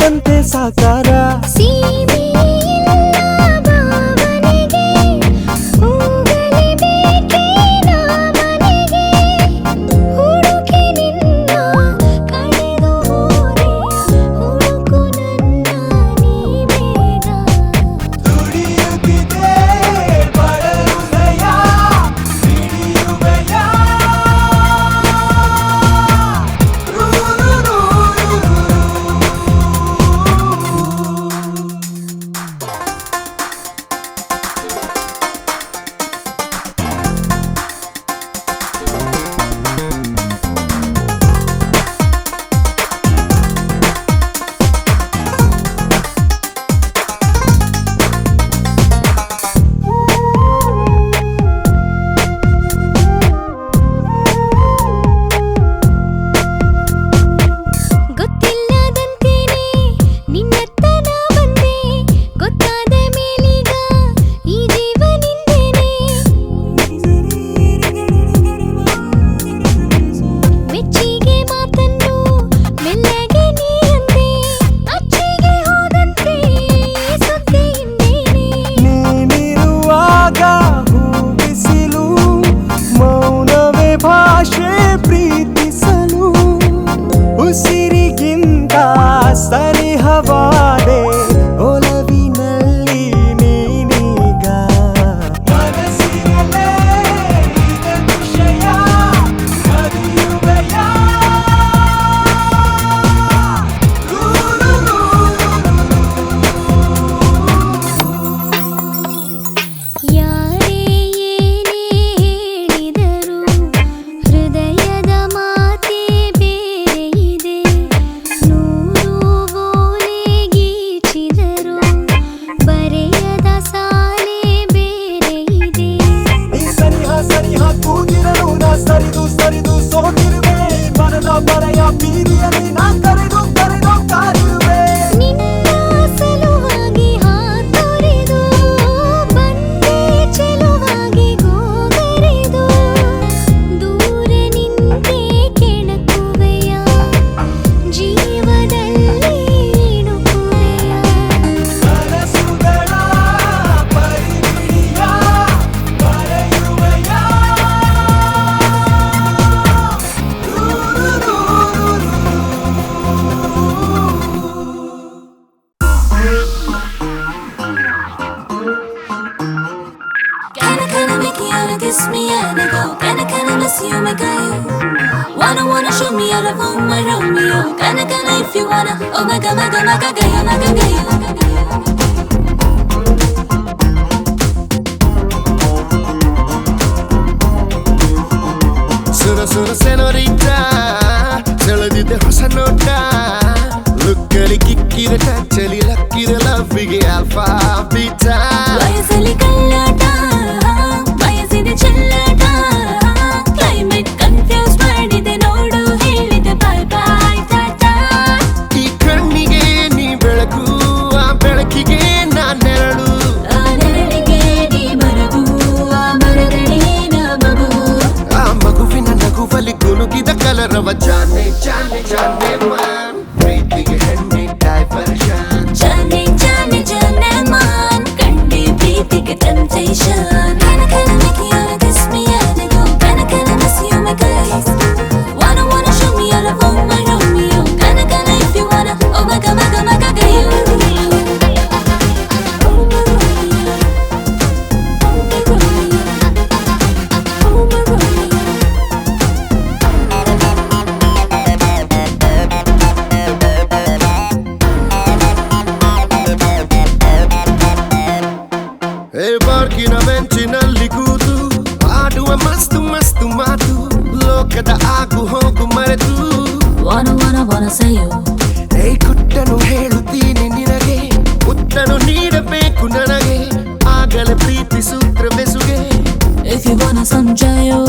ಆದಂತೆ ಸಾಕಾರ ಸೀಮೆಯಿಲ್ಲ ಭಾವನೆಗೆ ಹೋಗಲೇಬೇಕೇ ನಾ ಮನೆಗೆ ಹುಡುಕಿ ನಿನ್ನ ಕಳೆದು ಹೋದೆ ಹುಡುಕು ನನ್ನ ನೀ ಬೇಗ ದುಡಿಯುತ್ತಿದೆ ಬಡ ಹೃದಯ ಹಿಡಿಯುವೆಯ ಗೊತ್ತಿಲ್ಲದಂತೇನೆ ನಿನ್ನತ್ತನ ಬಂದೆ ಗೊತ್ತಾದ ಮೇಲೀಗ ಈ ಜೀವ ನಿಂದೇನೆ ಮೆಚ್ಚಿಗೆ ಮಾತನ್ನು ಮೆಲ್ಲಗೆ ನೀ ಅಂದೆ ಅಚ್ಚಿಗೆ ಹೋದಂತೆ ಸುದ್ದಿ ಹಿಂದೇನೆ ನೀನಿರುವಾಗ ಹೂಬಿಸಿಲು ಮೌನವೇ ಭಾಷೆ ಪ್ರೀತಿಸಲು ಉಸಿರಿಗಿಂತ ಸನಿಹವಾದೆ ಒಲವಿನಲ್ಲಿ ನೀನೀಗ ಮನಸ್ಸಿನಲ್ಲೇ ಇದೆ ವಿಷಯ ಕದಿಯುವೆಯ ಯಾರೇ ಏನೇ ಹೇಳಿದರು ಹೃದಯದ ಮಾತೇ ಬೇರೆ ಇದೆ ನೂರು ಓಲೆ ಗೀಚಿದರು ಬರೆಯದ ಸಾಲೇ ಬೇರೆ ಇದೆ ಈ ಸನಿಹ ಕೂಗಿರಲು ನಾ ಸರಿದು ಸೋತಿರುವೆ ಮನದ ಬರೆಯ ಬೀದಿಯಲ್ಲಿ ನಾ ಕರೆದು ಕಾದಿರುವೆ ನಿನ್ನ ಸಲುವಾಗಿ ಹಾತೊರೆದು ಬಂದೆ ಚೆಲುವಾಗಿ ಗೋಗರೆದು ದೂರ ನಿಂತೆ ಕೆಣಕುವೆಯ ಜೀವದಲ್ಲಿ ಇಣುಕುವೆಯ ಕನಸುಗಳ ಪರಿಮಿತಿಯ ಬರೆಯುವೆಯ Kinda make you wanna kiss me and I go kinda miss you my guy wanna show me how to move my Romeo kinda if you wanna oh my god ಸುರ ಸೆನೋರಿಟ ಸೆಳೆದಿದ್ದೆ ಹೊಸ ನೋಟ ಲುಕ್ಕಲ್ಲಿ ಕಿಕ್ಕಿದ ಟಚ್ಚಲಿ ಲಕ್ಕಿದ ಲವ್ವಿಗೆ ಆಲ್ಫಾ ಬೀಟಾ ವಯಸ್ಸಲ್ಲಿ ಕಳ್ಳಾಟ ವಯಸ್ಸಿದೆ ಚೆಲ್ಲಾಟ climate confuse ಮಾಡಿದೆ ನೋಡು ಹೇಳಿದೆ ಬಾಯ್ ಬಾಯ್ ಟಾಟಾ ಈ ಕಣ್ಣಿಗೆ ನೀ ಬೆಳಕು ಆ ಬೆಳಕಿಗೆ ನಾ ನೆರಳು ಆ ನೆರಳಿಗೆ ನೀ ಮರಗು ಆ ಮರದಡಿ ನಾ ಮಗು ಆ ಮಗುವಿನ ನಗುವಲ್ಲಿ ಗುನುಗಿದ ಕಲರವ ಜಾನೆ ಮಾನ್ ಪ್ರೀತಿಗೆ ಹೆಣ್ಣೆ ಡೈವರ್ಷನ್ ಜಾನೆ ಮಾನ್ ಕಂಡೆ ಪ್ರೀತಿಗೆ temptation kinda make you wanna kiss me and I go kinda miss you my guys wanna show me how to move my Romeo kinda if you wanna oh my god you oh my Romeo oh my Romeo ಏ ಬಾರ್ಕಿನ ಬೆಂಚಿನಲ್ಲಿ ಕೂತು ಆಡುವ ಮಸ್ತು ಮಾತು ಲೋಕದ ಆಗು ಹೋಗು ಮರೆತು wanna say you ಏ ಕುಟ್ಟನು ಹೇಳುತ್ತೀನಿ ನಿನಗೆ ಉತ್ತನು ನೀಡಬೇಕು ನನಗೆ ಆಗಲೇ ಪ್ರೀತಿ ಸೂತ್ರ ಬೆಸುಗೆ if you wanna some jayo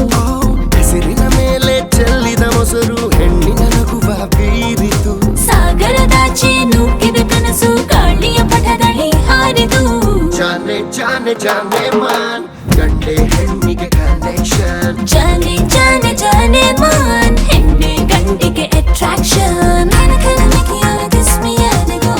ಹೆಸರಿನ ಮೇಲೆ ಚೆಲ್ಲಿದ ಮೊಸರು ಹೆಣ್ಣಿನ ನಗುವ ಬೀರಿತು ಸಾಗರದಾಚೆ ನುಗ್ಗಿದ ಕನಸು ಗಾಳಿಯ ಪಟದಲ್ಲಿ ಹಾರಿತು ಜಾನೆ ಮಾನ್ ಗಂಡೆ ಹೆಣ್ಣಿಗೆ ಕನೆಕ್ಷನ್ ಜಾನೆ ಮಾನ್ ಹೆಣ್ಣೆ ಗಂಡಿಗೆ attraction kinda make you wanna kiss me and I go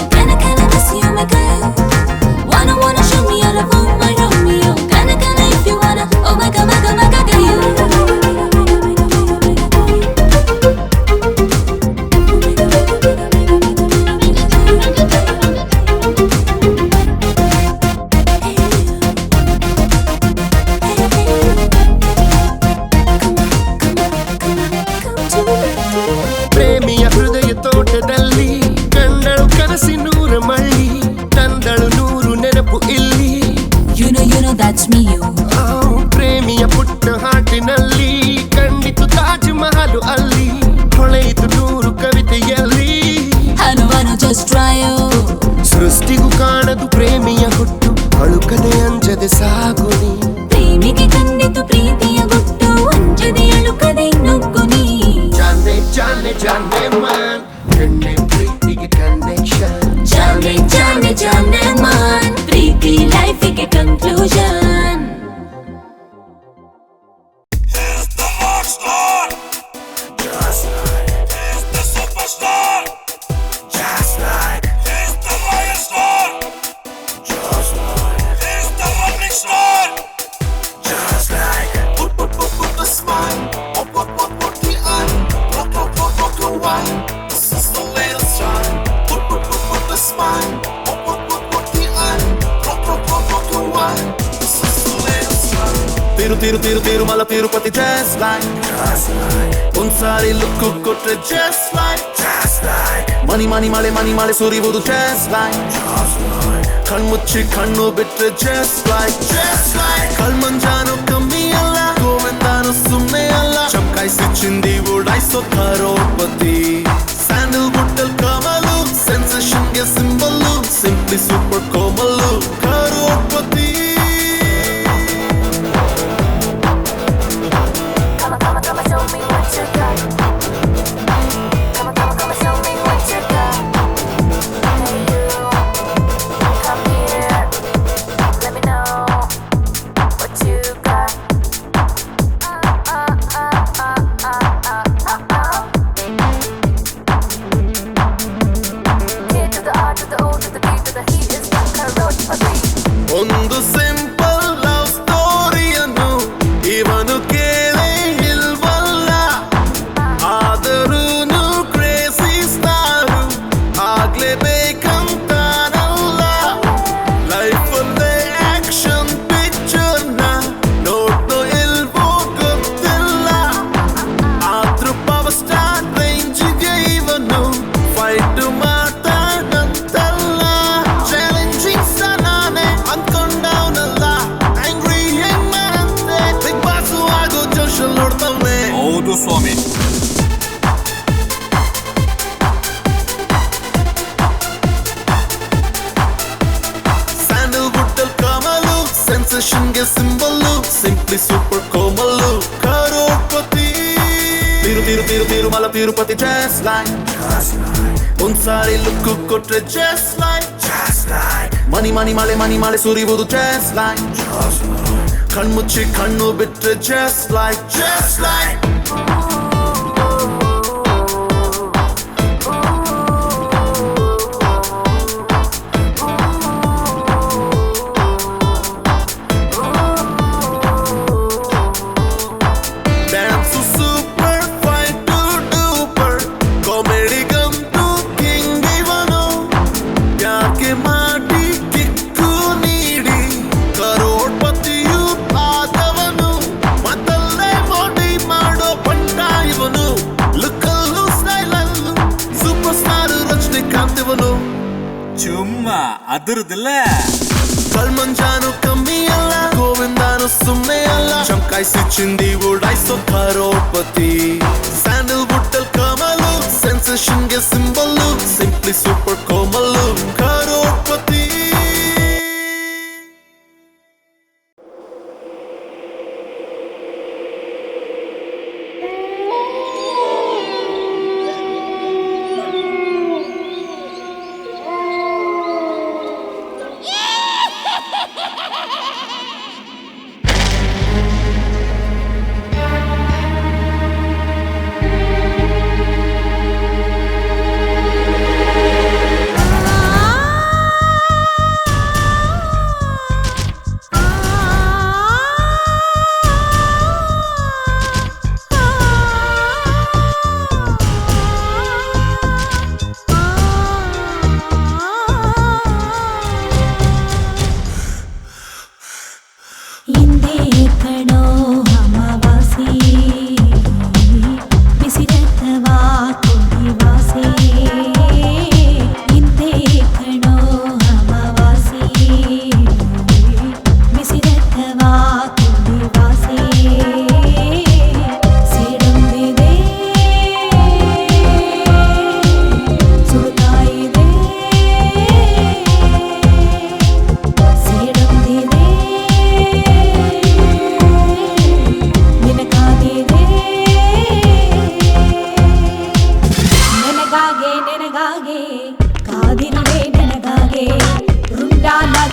just try ಸೃಷ್ಟಿಗೂ ಕಾಣದು ಪ್ರೇಮಿಯ ಹುಟ್ಟು ಅಳುಕದೆ ಅಂಜದೆ ಸಾಗುನಿ ಪ್ರೇಮಿಗೆ ಕಂಡಿತು ಪ್ರೀತಿಯ ಗುಟ್ಟು ಅಂಜದೆ ಅಳುಕದೆ ನುಗ್ಗುನಿ ಜಾನೆ ಜಾನೆ ಜಾನೆ ಮಾನ್ ಹೆಣ್ಣೆ ಪ್ರೀತಿಗೆ ಕನೆಕ್ಷನ್ ಜಾನೆ ಜಾನೆ ಜಾನೆ ಮಾನ್ ಪ್ರೀತಿ ಲೈಫಿಗೆ conclusion Tiru tiru tiru tiru mala tirupati just like ಒಂದ್ಸಾರಿ ಲುಕ್ ಕೊಟ್ರೆ just like ಮನಿ ಮನಿ ಮಳೆ ಮನಿ ಮಳೆ ಸುರಿಯುವುದು just like ಕಣ್ಮುಚ್ಚಿ ಕಣ್ಣು ಬಿಟ್ರೆ just like ಕಳ್ಮಂಜಾನು ಕಮ್ಮಿ ಅಲ್ಲ ಗೋವಿಂದಾನು ಸುಮ್ಮನೆ ಅಲ್ಲ ಚಮಕಾಯಿಸಿ ಚಿಂದಿ ಓಡಾಯಿಸೋ ಕರೋಡ್ಪತಿ ಸ್ಯಾಂಡಲ್ ಬುಟ್ಟಲ್ ಕಮಲು ಸೆನ್ಸೇಷನ್ಗೆ ಸಿಂಬಲ್ಲು ಸಿಂಪ್ಲಿ ಸೂಪರ್ ಕೋಮಲ್ಲು ಕರೋಡ್ಪತಿ ಒಂದು ಸಿಂಪಲ್ ಲವ್ ಸ್ಟೋರಿಯನ್ನು ಇವನು ಕೇಳೇ ಇಲ್ವಲ್ಲ ಆದರೂನು ಕ್ರೇಜಿ ಸ್ಟಾರು ಆಗ್ಲೇಬೇಕಂತಾನಲ್ಲ ಲೈಫಲ್ಲೇ ಆಕ್ಷನ್ ಪಿಕ್ಚರ್ನ ನೋಡ್ತೋ ಇಲ್ವೋ ಗೊತ್ತಿಲ್ಲ ಆದ್ರೂ ಪವರ್ ಸ್ಟಾರ್ ರೇಂಜಿಗೆ ಇವನು ಫೈಟ್ ಮಾಡ್ತಾನಂತಲ್ಲ ಚಾಲೆಂಜಿಂಗ್ ನಾನೇ ಅಂದ್ಕೊಂಡವನಲ್ಲ ಆಂಗ್ರಿ ಹೆಂಗ್ ಮಾಡಂತೆ ಬಿಗ್ ಬಾಸು ಆಗೋ ಜೋಶಲ್ ನೋಡ್ತವ್ನೆ ಹೌದು ಸ್ವಾಮಿ ಸ್ಯಾಂಡಲ್ ಬುಟ್ಟಲ್ ಕಮಲು ಸೆನ್ಸೇಷನ್ಗೆ ಸಿಂಬಲ್ಲು ಸಿಂಪ್ಲಿ ಸೂಪರ್ ಕೋಮಲ್ಲು ಕರೋಡ್ಪತಿ ತಿರು ತಿರು ತಿರು Tirumala Tirupati just like ಒಂದ್ಸಾರಿ ಲುಕ್ ಕೊಟ್ರೆ just like ಮನಿ ಮನಿ ಮಳೆ ಮನಿ ಮಳೆ ಸುರಿಯುವುದು just like ಕಣ್ಮುಚ್ಚಿ ಕಣ್ಣು ಬಿಟ್ರೆ just like dance super fight duper ಕಾಮಿಡಿಗಂತೂ ಕಿಂಗ್ ಇವನು ಯಾಕೆ ಮಾಡಿ ಕಿಕ್ಕು ನೀಡಿ ಕರೋಡ್ಪತಿಯು ಆದವನು ಮತ್ತಲ್ಲೇ ಬಾಡಿ ಮಾಡೋ ಪಂಡ ಇವನು ಲುಕ್ಕಲ್ಲೂ ಸ್ಟೈಲಲ್ಲೂ ಸೂಪರ್ ಸ್ಟಾರ್ ರಜನಿಕಾಂತ್ ಇವನು ಚುಮ್ಮ ಅದರದಿಲ್ಲ ಕಳ್ಮಂಜಾನು ಕಮ್ಮಿ ಅಲ್ಲ ಗೋವಿಂದಾನು ಸುಮ್ಮನೆ ಅಲ್ಲ ಚಮಕಾಯಿಸಿ ಚಿಂದಿ ಓಡಾಯಿಸೋ ಕರೋಡ್ಪತಿ ಸ್ಯಾಂಡಲ್ ಬುಟ್ಟಲ್ ಕಮಲು ಸೆನ್ಸೇಷನ್ಗೆ ಸಿಂಬಲ್ಲು ಸಿಂಪ್ಲಿ ಸೂಪರ್ ಕೋಮಲ್ಲು ಕರೋಡ್ಪತಿ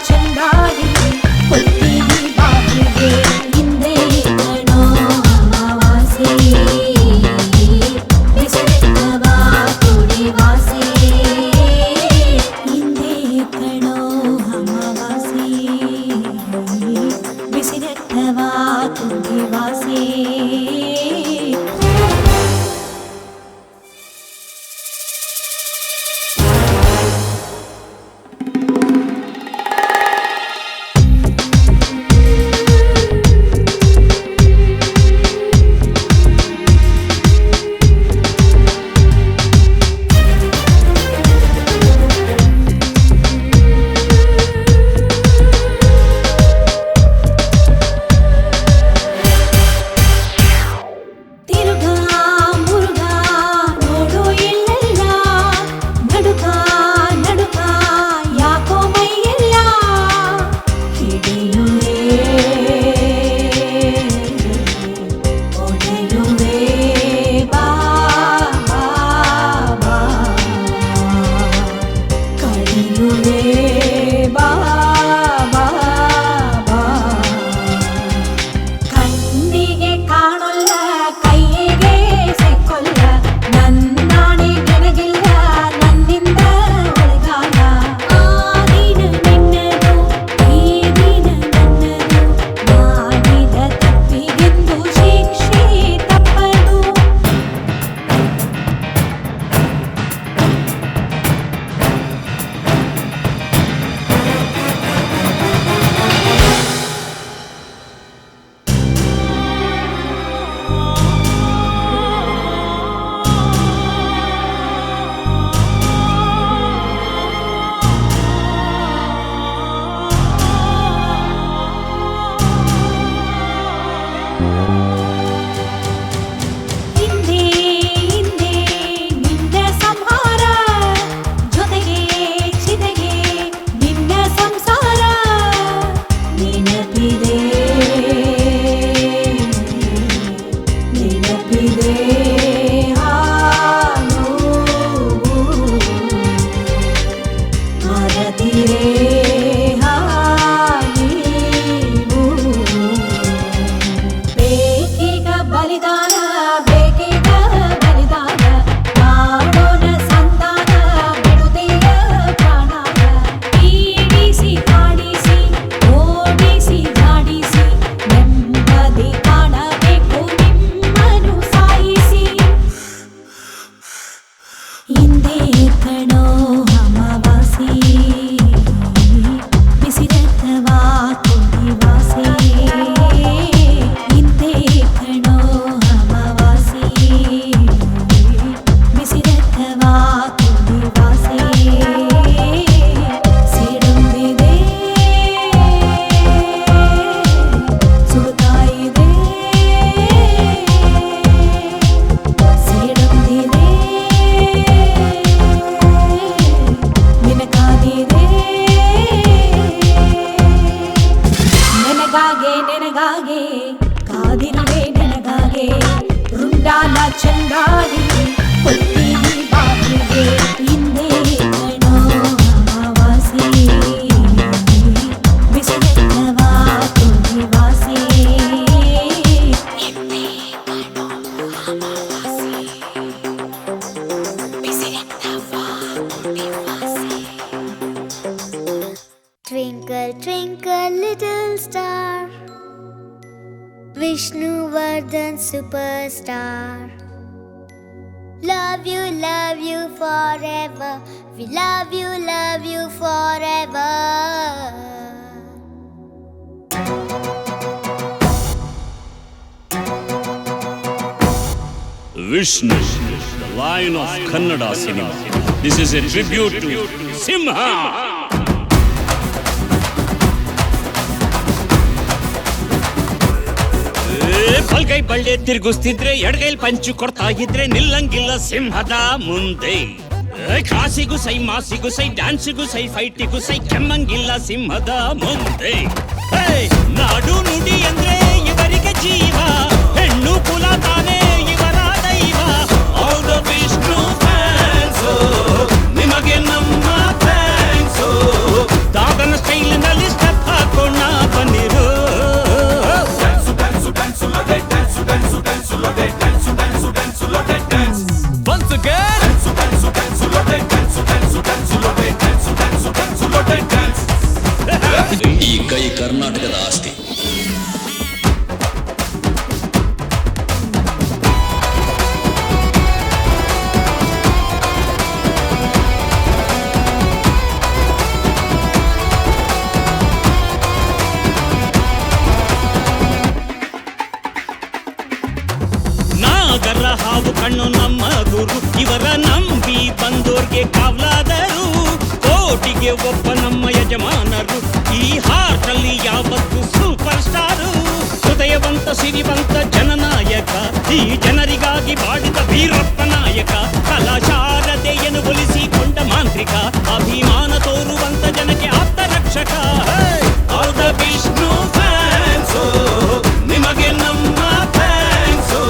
ಚೆಂಡಾಡಿ ಕೊಡ್ತೀನಿ ಬಾಗಿಲಿಗೆ ಹಿಂದೆ ಕಣೋ ಅಮಾವಾಸ್ಯೆ ಬಿಸಿಲೆತ್ತವ ಕುಡಿ ವಾಸೆ ಹಿಂದೆ ಕಣೋ ಅಮಾವಾಸ್ಯೆ ಬಿಸಿಲೆತ್ತವ ಕುಡಿ ವಾಸೆ Twinkle, twinkle, little star, Vishnuvardhan superstar. Love you forever. We love you forever. Vishnu, the lion of Kannada cinema. This is a tribute to Simha. ಬಲ್ಗೈ Balle ತಿರುಗಿಸ್ತಿದ್ರೆ ಎಡಗೈಲ್ ಪಂಚು ಕೊಡ್ತಾ ಇದ್ರೆ ನಿಲ್ಲಂಗಿಲ್ಲ ಸಿಂಹದ ಮುಂದೆ. ಕ್ಲಾಸಿಗೂ ಸೈ, ಮಾಸಿಗೂ ಸೈ, ಡ್ಯಾನ್ಸಿಗೂ ಸೈ, ಫೈಟಿಗೂ ಸೈ, ಕೆಮ್ಮಂಗಿಲ್ಲ ಸಿಂಹದ ಮುಂದೆ. ನಾಡು ನುಡಿ ಅಂದ್ರೆ ಇವರಿಗೆ ಜೀವ, ಹೆಣ್ಣು ಕುಲ ತಾನೇ ಇವರ ದೈವ. ಆಲ್ ದ ವಿಷ್ಣು ಫ್ಯಾನ್ಸ್, ನಿಮಗೆ ನಮ್ಮ ಥ್ಯಾಂಕ್ಸ್. ದಾದನ ಸ್ಟೈಲ್ ನಲ್ಲಿ ಕೈ ಕರ್ನಾಟಕದ ಆಸ್ತಿ. ನಾಗರ ಹಾವು ಕಣ್ಣು ನಮ್ಮ ಗುರು, ಇವರ ನಂಬಿ ಬಂದೋರ್ಗೆ ಕಾವಲಾದರು, ಕೋಟಿಗೆ ಒಬ್ಬ ನಮ್ಮ ಯಜಮಾನರು, ಈ ಹಾರ್ಟಲ್ಲಿ ಯಾವತ್ತು ಸೂಪರ್ ಸ್ಟಾರು, ಹೃದಯವಂತ ಸಿರಿವಂತ ಜನನಾಯಕ, ಈ ಜನರಿಗಾಗಿ ಬಾಡಿದ ವೀರಪ್ಪ ನಾಯಕ, ಕಲಾಶಾರದೆಯನ್ನು ಒಲಿಸಿಕೊಂಡ ಮಾಂತ್ರಿಕ, ಅಭಿಮಾನ ತೋರುವಂತ ಜನಕ್ಕೆ ಆಪ್ತ ರಕ್ಷಕ. ಆಲ್ ದ ವಿಷ್ಣು ಫ್ಯಾನ್ಸು, ನಿಮಗೆ ನಮ್ಮ ಫ್ಯಾನ್ಸು,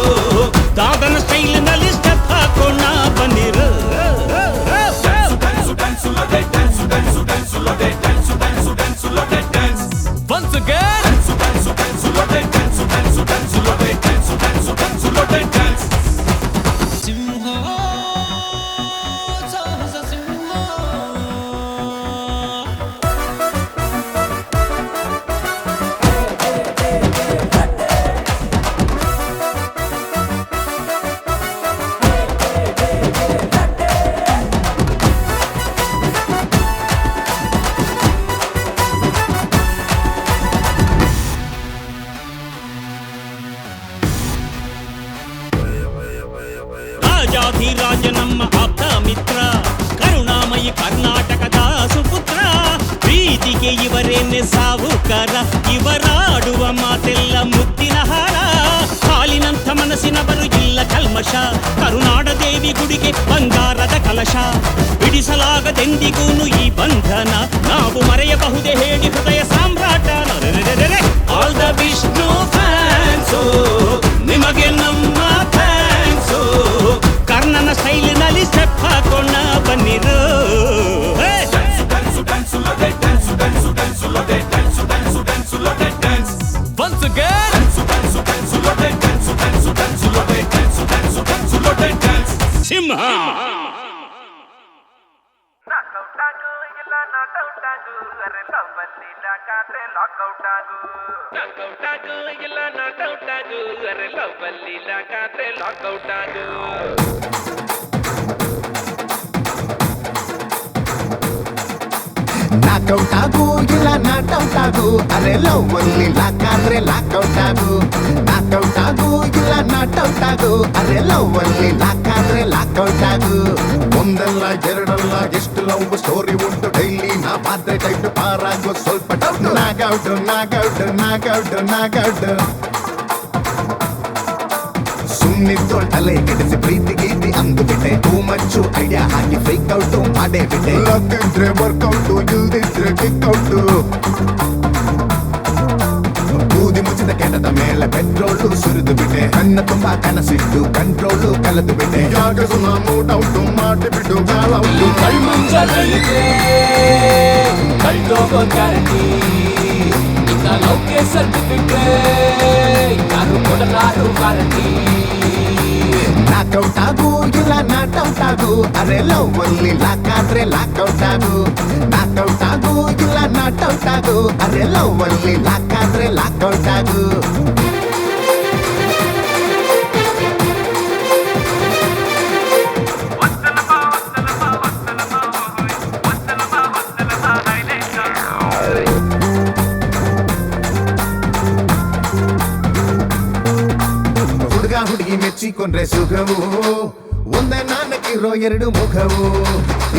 ದಾದನ ಸ್ಟೈಲಿನಲ್ಲಿ ಸ್ಟೆಪ್ ಹಾಕೋಣ ಬನ್ನಿರು. Once again, ರಾಜಾಧಿರಾಜ ನಮ್ಮ ಆಪ್ತ ಮಿತ್ರ, ಕರುಣಾಮಯಿ ಕರ್ನಾಟಕದ ಸುಪುತ್ರ, ಪ್ರೀತಿಗೆ ಇವರೇನೆ ಸಾವುಕಾರ, ಇವರಾಡುವ ಮಾತೆಲ್ಲ ಮುತ್ತಿನ ಹಾರ, ಹಾಲಿನಂಥ ಮನಸ್ಸಿನವರು ಇಲ್ಲ ಕಲ್ಮಶ, ಕರುನಾಡ ದೇವಿ ಗುಡಿಗೆ ಬಂಗಾರದ ಕಲಶ, ಬಿಡಿಸಲಾಗದೆಂದಿಗೂನು ಈ ಬಂಧನ, ನಾವು ಮರೆಯಬಹುದೇ ಹೇಳಿ ಹೃದಯ ಸಾಮ್ರಾಟ. ಆಲ್ ದ ವಿಷ್ಣು ಫ್ಯಾನ್ಸು, ನಿಮಗೆ ನಮ್ಮ ಫ್ಯಾನ್ಸು, ಕರ್ಣನ ಸ್ಟೈಲಿನಲ್ಲಿ ಸ್ಟೆಪ್ ಹಾಕೋಣ ಬನ್ನಿರು. once again, ಸಿಂಹ ನಾಕೌಟ್ ಆಗು ಇಲ್ಲ ನಾಟೌಟ್ ಆಗು, ಅರೆ ಲವ್ ಅಲ್ಲಿ ಲಾಕಾದ್ರೆ ಲಾಕೌಟ್ ಆಗು, ನಾಕೌಟ್ ಆಗು ಇಲ್ಲ ನಾಟೌಟ್ ಆಗು, ಅರೆ ಲವ್ ಅಲ್ಲಿ ಲಾಕಾದ್ರೆ ಲಾಕೌಟ್ ಆಗು. ಒಂದಲ್ಲ ಎರಡಲ್ಲ ಎಷ್ಟು ಲವ್ ಸ್ಟೋರಿ ಉಂಟು ಡೈಲಿ, ನಾ ಪಾತ್ರೆ ಟೈಟ್ ಪಾರಾಗೋ ಸ್ವಲ್ಪ ಡೌಟ್. ನಾಗೌಟ್ ನಾಗೌಟ್ ನಾಗೌಟ್ ನಾಗೌಟ್, ಸುಮ್ಮನಿದ್ದು ತಲೆ ಕೆಡಿಸಿ ಪ್ರೀತಿ ಗೀತಿ ಅಂದು ಬಿಟ್ಟೆ, ಟೂ ಮಚ್ಚು ಐಡಿಯಾ ಹಾಕಿ ಫ್ರೀಕ್ ಔಟ್ ಮಾಡೇ ಬಿಟ್ಟೆ. ಲಗ್ಗಿದ್ರೆ ವರ್ಕೌಟು, ಇಲ್ದಿದ್ರೆ ಕಿಕ್ಔಟು, ಬೂದಿ ಮುಚ್ಚಿದ ಕೆಟ್ಟದ ಮೇಲೆ ಪೆಟ್ರೋಲು ಸುರಿದು ಬಿಟ್ಟೆ, ಕಣ್ಣ ತುಂಬಾ ಕನಸಿಟ್ಟು ಕಂಟ್ರೋಲು ಕಳೆದು ಬಿಟ್ಟೆ. ಯಾಗ ಸುಮ್ಮ ಮೂಟ್ ಔಟು ಮಾಡಿಬಿಟ್ಟು ಗಾಳ ಔಟು. ಕೈ ಮುಂಚೆ ಕೈದೋಗೋ ಗ್ಯಾರಂಟಿ, ಇನ್ನ ಲೌಕೆ ಸರ್ಟಿಫಿಕೇಟ್ ಯಾರು ಕೊಡಲಾರು ಗ್ಯಾರಂಟಿ. ನಾಕೌಟ್ ಆಗು ಇಲ್ಲ ನಾಟೌಟ್ ಆಗು, ಅರೆ ಲವ್ ಅಲ್ಲಿ ಲಾಕಾದ್ರೆ ಲಾಕೌಟ್ ಆಗು, ನಾಕೌಟ್ ಆಗು ಇಲ್ಲ ನಾಟೌಟ್ ಆಗು, ಅರೆ ಲವ್ ಅಲ್ಲಿ ಲಾಕಾದ್ರೆ ಲಾಕೌಟ್ ಆಗು. ಹುಡುಗ ಹುಡುಗಿ ಮೆಚ್ಚಿಕೊಂಡ್ರೆ ಸುಖವು, ಒಂದೇ ನಾನಕ್ಕಿರೋ ಎರಡು ಮುಖವು,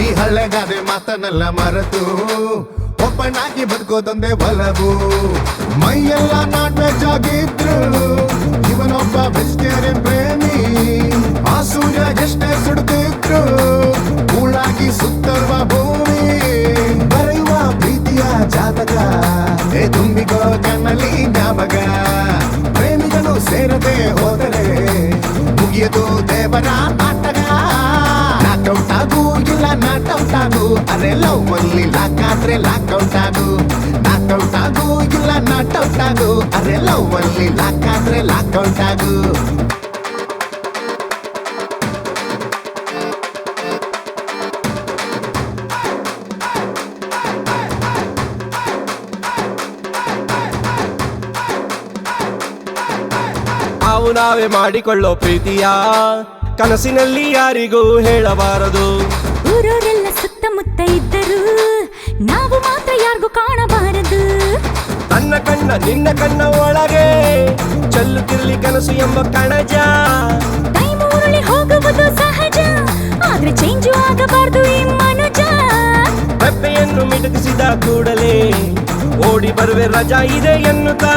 ಈ ಹಳ್ಳೆಗಾದೆ ಮಾತನ್ನೆಲ್ಲ ಮರೆತು ಒಬ್ಬನಾಗಿ ಬದುಕೋದೊಂದೇ ಬಲವು. ಮೈಯೆಲ್ಲ ನಾನ್ ವೆಜ್ ಆಗಿದ್ರು ಇವನೊಬ್ಬ ವೆಜಿಟೇರಿಯನ್ ಪ್ರೇಮಿ, ಆ ಸೂರ್ಯ ಎಷ್ಟೇ ಸುಡುತ್ತಿದ್ರು ಕೂಳಾಗಿ ಸುತ್ತರುವ ಭೂಮಿ, ಬರೆಯುವ ಪ್ರೀತಿಯ ಜಾತಕ ಏ ತುಂಬಿಕೋ ಕಣ್ಣಲ್ಲಿ ಜ್ಞಾಪಕ. ಪ್ರೇಮಿಗಳು ಸೇರದೆ ಹೋದರೆ ಮುಗಿಯದು ದೇವರ ನಾಟಕ. ನಾಕೌಟ್ ಆಗು ಇಲ್ಲ ನಾಟೌಟ್ ಆಗು, ಅರೆ ಲವ್ ಅಲ್ಲಿ ಲಾಕಾದ್ರೆ ಲಾಕೌಟ್ ಆಗು, ನಾಕೌಟ್ ಆಗು ಇಲ್ಲ ನಾಟೌಟ್ ಆಗು, ಅರೆ ಲವ್ ಅಲ್ಲಿ ಲಾಕಾದ್ರೆ ಲಾಕೌಟ್ ಆಗು. ನಾವು ನಾವೇ ಮಾಡಿಕೊಳ್ಳೋ ಪ್ರೀತಿಯ ಕನಸಿನಲ್ಲಿ ಯಾರಿಗೂ ಹೇಳಬಾರದು. ಊರವರೆಲ್ಲ ಸುತ್ತಮುತ್ತ ಇದ್ದರು, ನಾವು ಮಾತ್ರ ಯಾರಿಗೂ ಕಾಣಬಾರದು. ನನ್ನ ಕಣ್ಣ ನಿನ್ನ ಕಣ್ಣ ಒಳಗೆ ಚೆಲ್ಲುತ್ತಿರಲಿ ಕನಸು ಎಂಬ ಕಣಜ. ಟೈಮ್ ಉರುಳಿ ಹೋಗುವುದು ಸಹಜ, ಆದ್ರೆ ಚೇಂಜು ಆಗಬಾರ್ದು ಈ ಮನುಜ. ಬೆಪ್ಪೆಯನ್ನು ಮಿಟಕಿಸಿದ ಕೂಡಲೇ ಓಡಿ ಬರುವೆ ರಜಾ ಇದೆ ಎನ್ನುತ್ತಾ.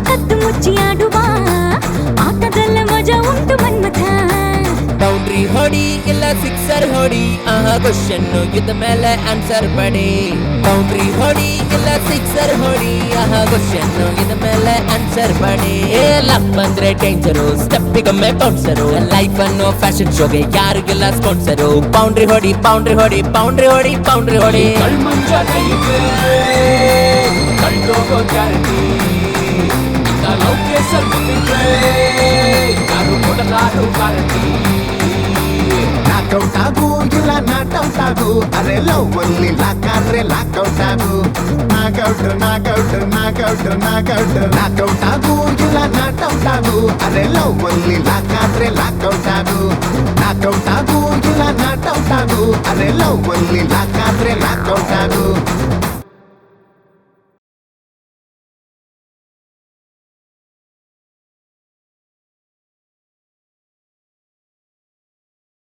ಕದ್ದು ಮುಚ್ಚಿ ಆಡುವ ಆಟದಲ್ಲ ಮಜಾ ಉಂಟು ಮನ್ಮಥ. ಬೌಂಡ್ರಿ ಹೊಡಿ ಇಲ್ಲ ಸಿಕ್ಸರ್ ಹೊಡಿ, ಕ್ವಶನ್ ಇದ್ದ ಮೇಲೆ ಆನ್ಸರ್ ಪಡಿ. ಬೌಂಡ್ರಿ ಹೊಡಿ ಇಲ್ಲ ಸಿಕ್ಸರ್ ಹೊಡಿ, ಕ್ವಶನ್ ಇದ್ದ ಮೇಲೆ ಆನ್ಸರ್ ಪಡಿ. ಲಕ್ ಬಂದ್ರೆ ಡೇಂಜರು, ಸ್ಟೆಪ್ಪಿಗೊಮ್ಮೆ ಬೌನ್ಸರು. ಲೈಫ್ ಅನ್ನೋ ಫ್ಯಾಷನ್ ಶೋಗೆ ಯಾರಿಗೆಲ್ಲ ಸ್ಪಾನ್ಸರು. ಬೌಂಡ್ರಿ ಹೊಡಿ ಬೌಂಡ್ರಿ ಹೊಡಿ ಬೌಂಡ್ರಿ ಹೊಡಿ ಬೌಂಡ್ರಿ ಹೊಡಿ. ಕಳ್ದೋಗೋ ಗ್ಯಾರಂಟಿ ಲೌಕೆ ಸ್ವಲ್ಪ ಯಾರು ಕೊಡಲಾರು ಗ್ಯಾರಂಟಿ. ಲಾಕ್ಔಟ್ ಆಗು ಇಲ್ಲ ನಾಟ್ಔಟ್ ಆಗು, ಅರೆ ಲವ್ ಅಲ್ಲಿ ಲಾಕಾದ್ರೆ ಲಾಕ್ಔಟ್ ಆಗು. Knockout knockout knockout knockout lockout ಆಗು ಇಲ್ಲ ನಾಟ್ಔಟ್ ಆಗು, ಅರೆ ಲವ್ ಅಲ್ಲಿ ಲಾಕಾದ್ರೆ ಲಾಕ್ಔಟ್ ಆಗು. ನಾಕ್ಔಟ್ ಆಗು ಇಲ್ಲ ನಾಟ್ಔಟ್ ಆಗು, ಅರೆ ಲವ್ ಅಲ್ಲಿ ಲಾಕಾದ್ರೆ ಲಾಕ್ಔಟ್ ಆಗು.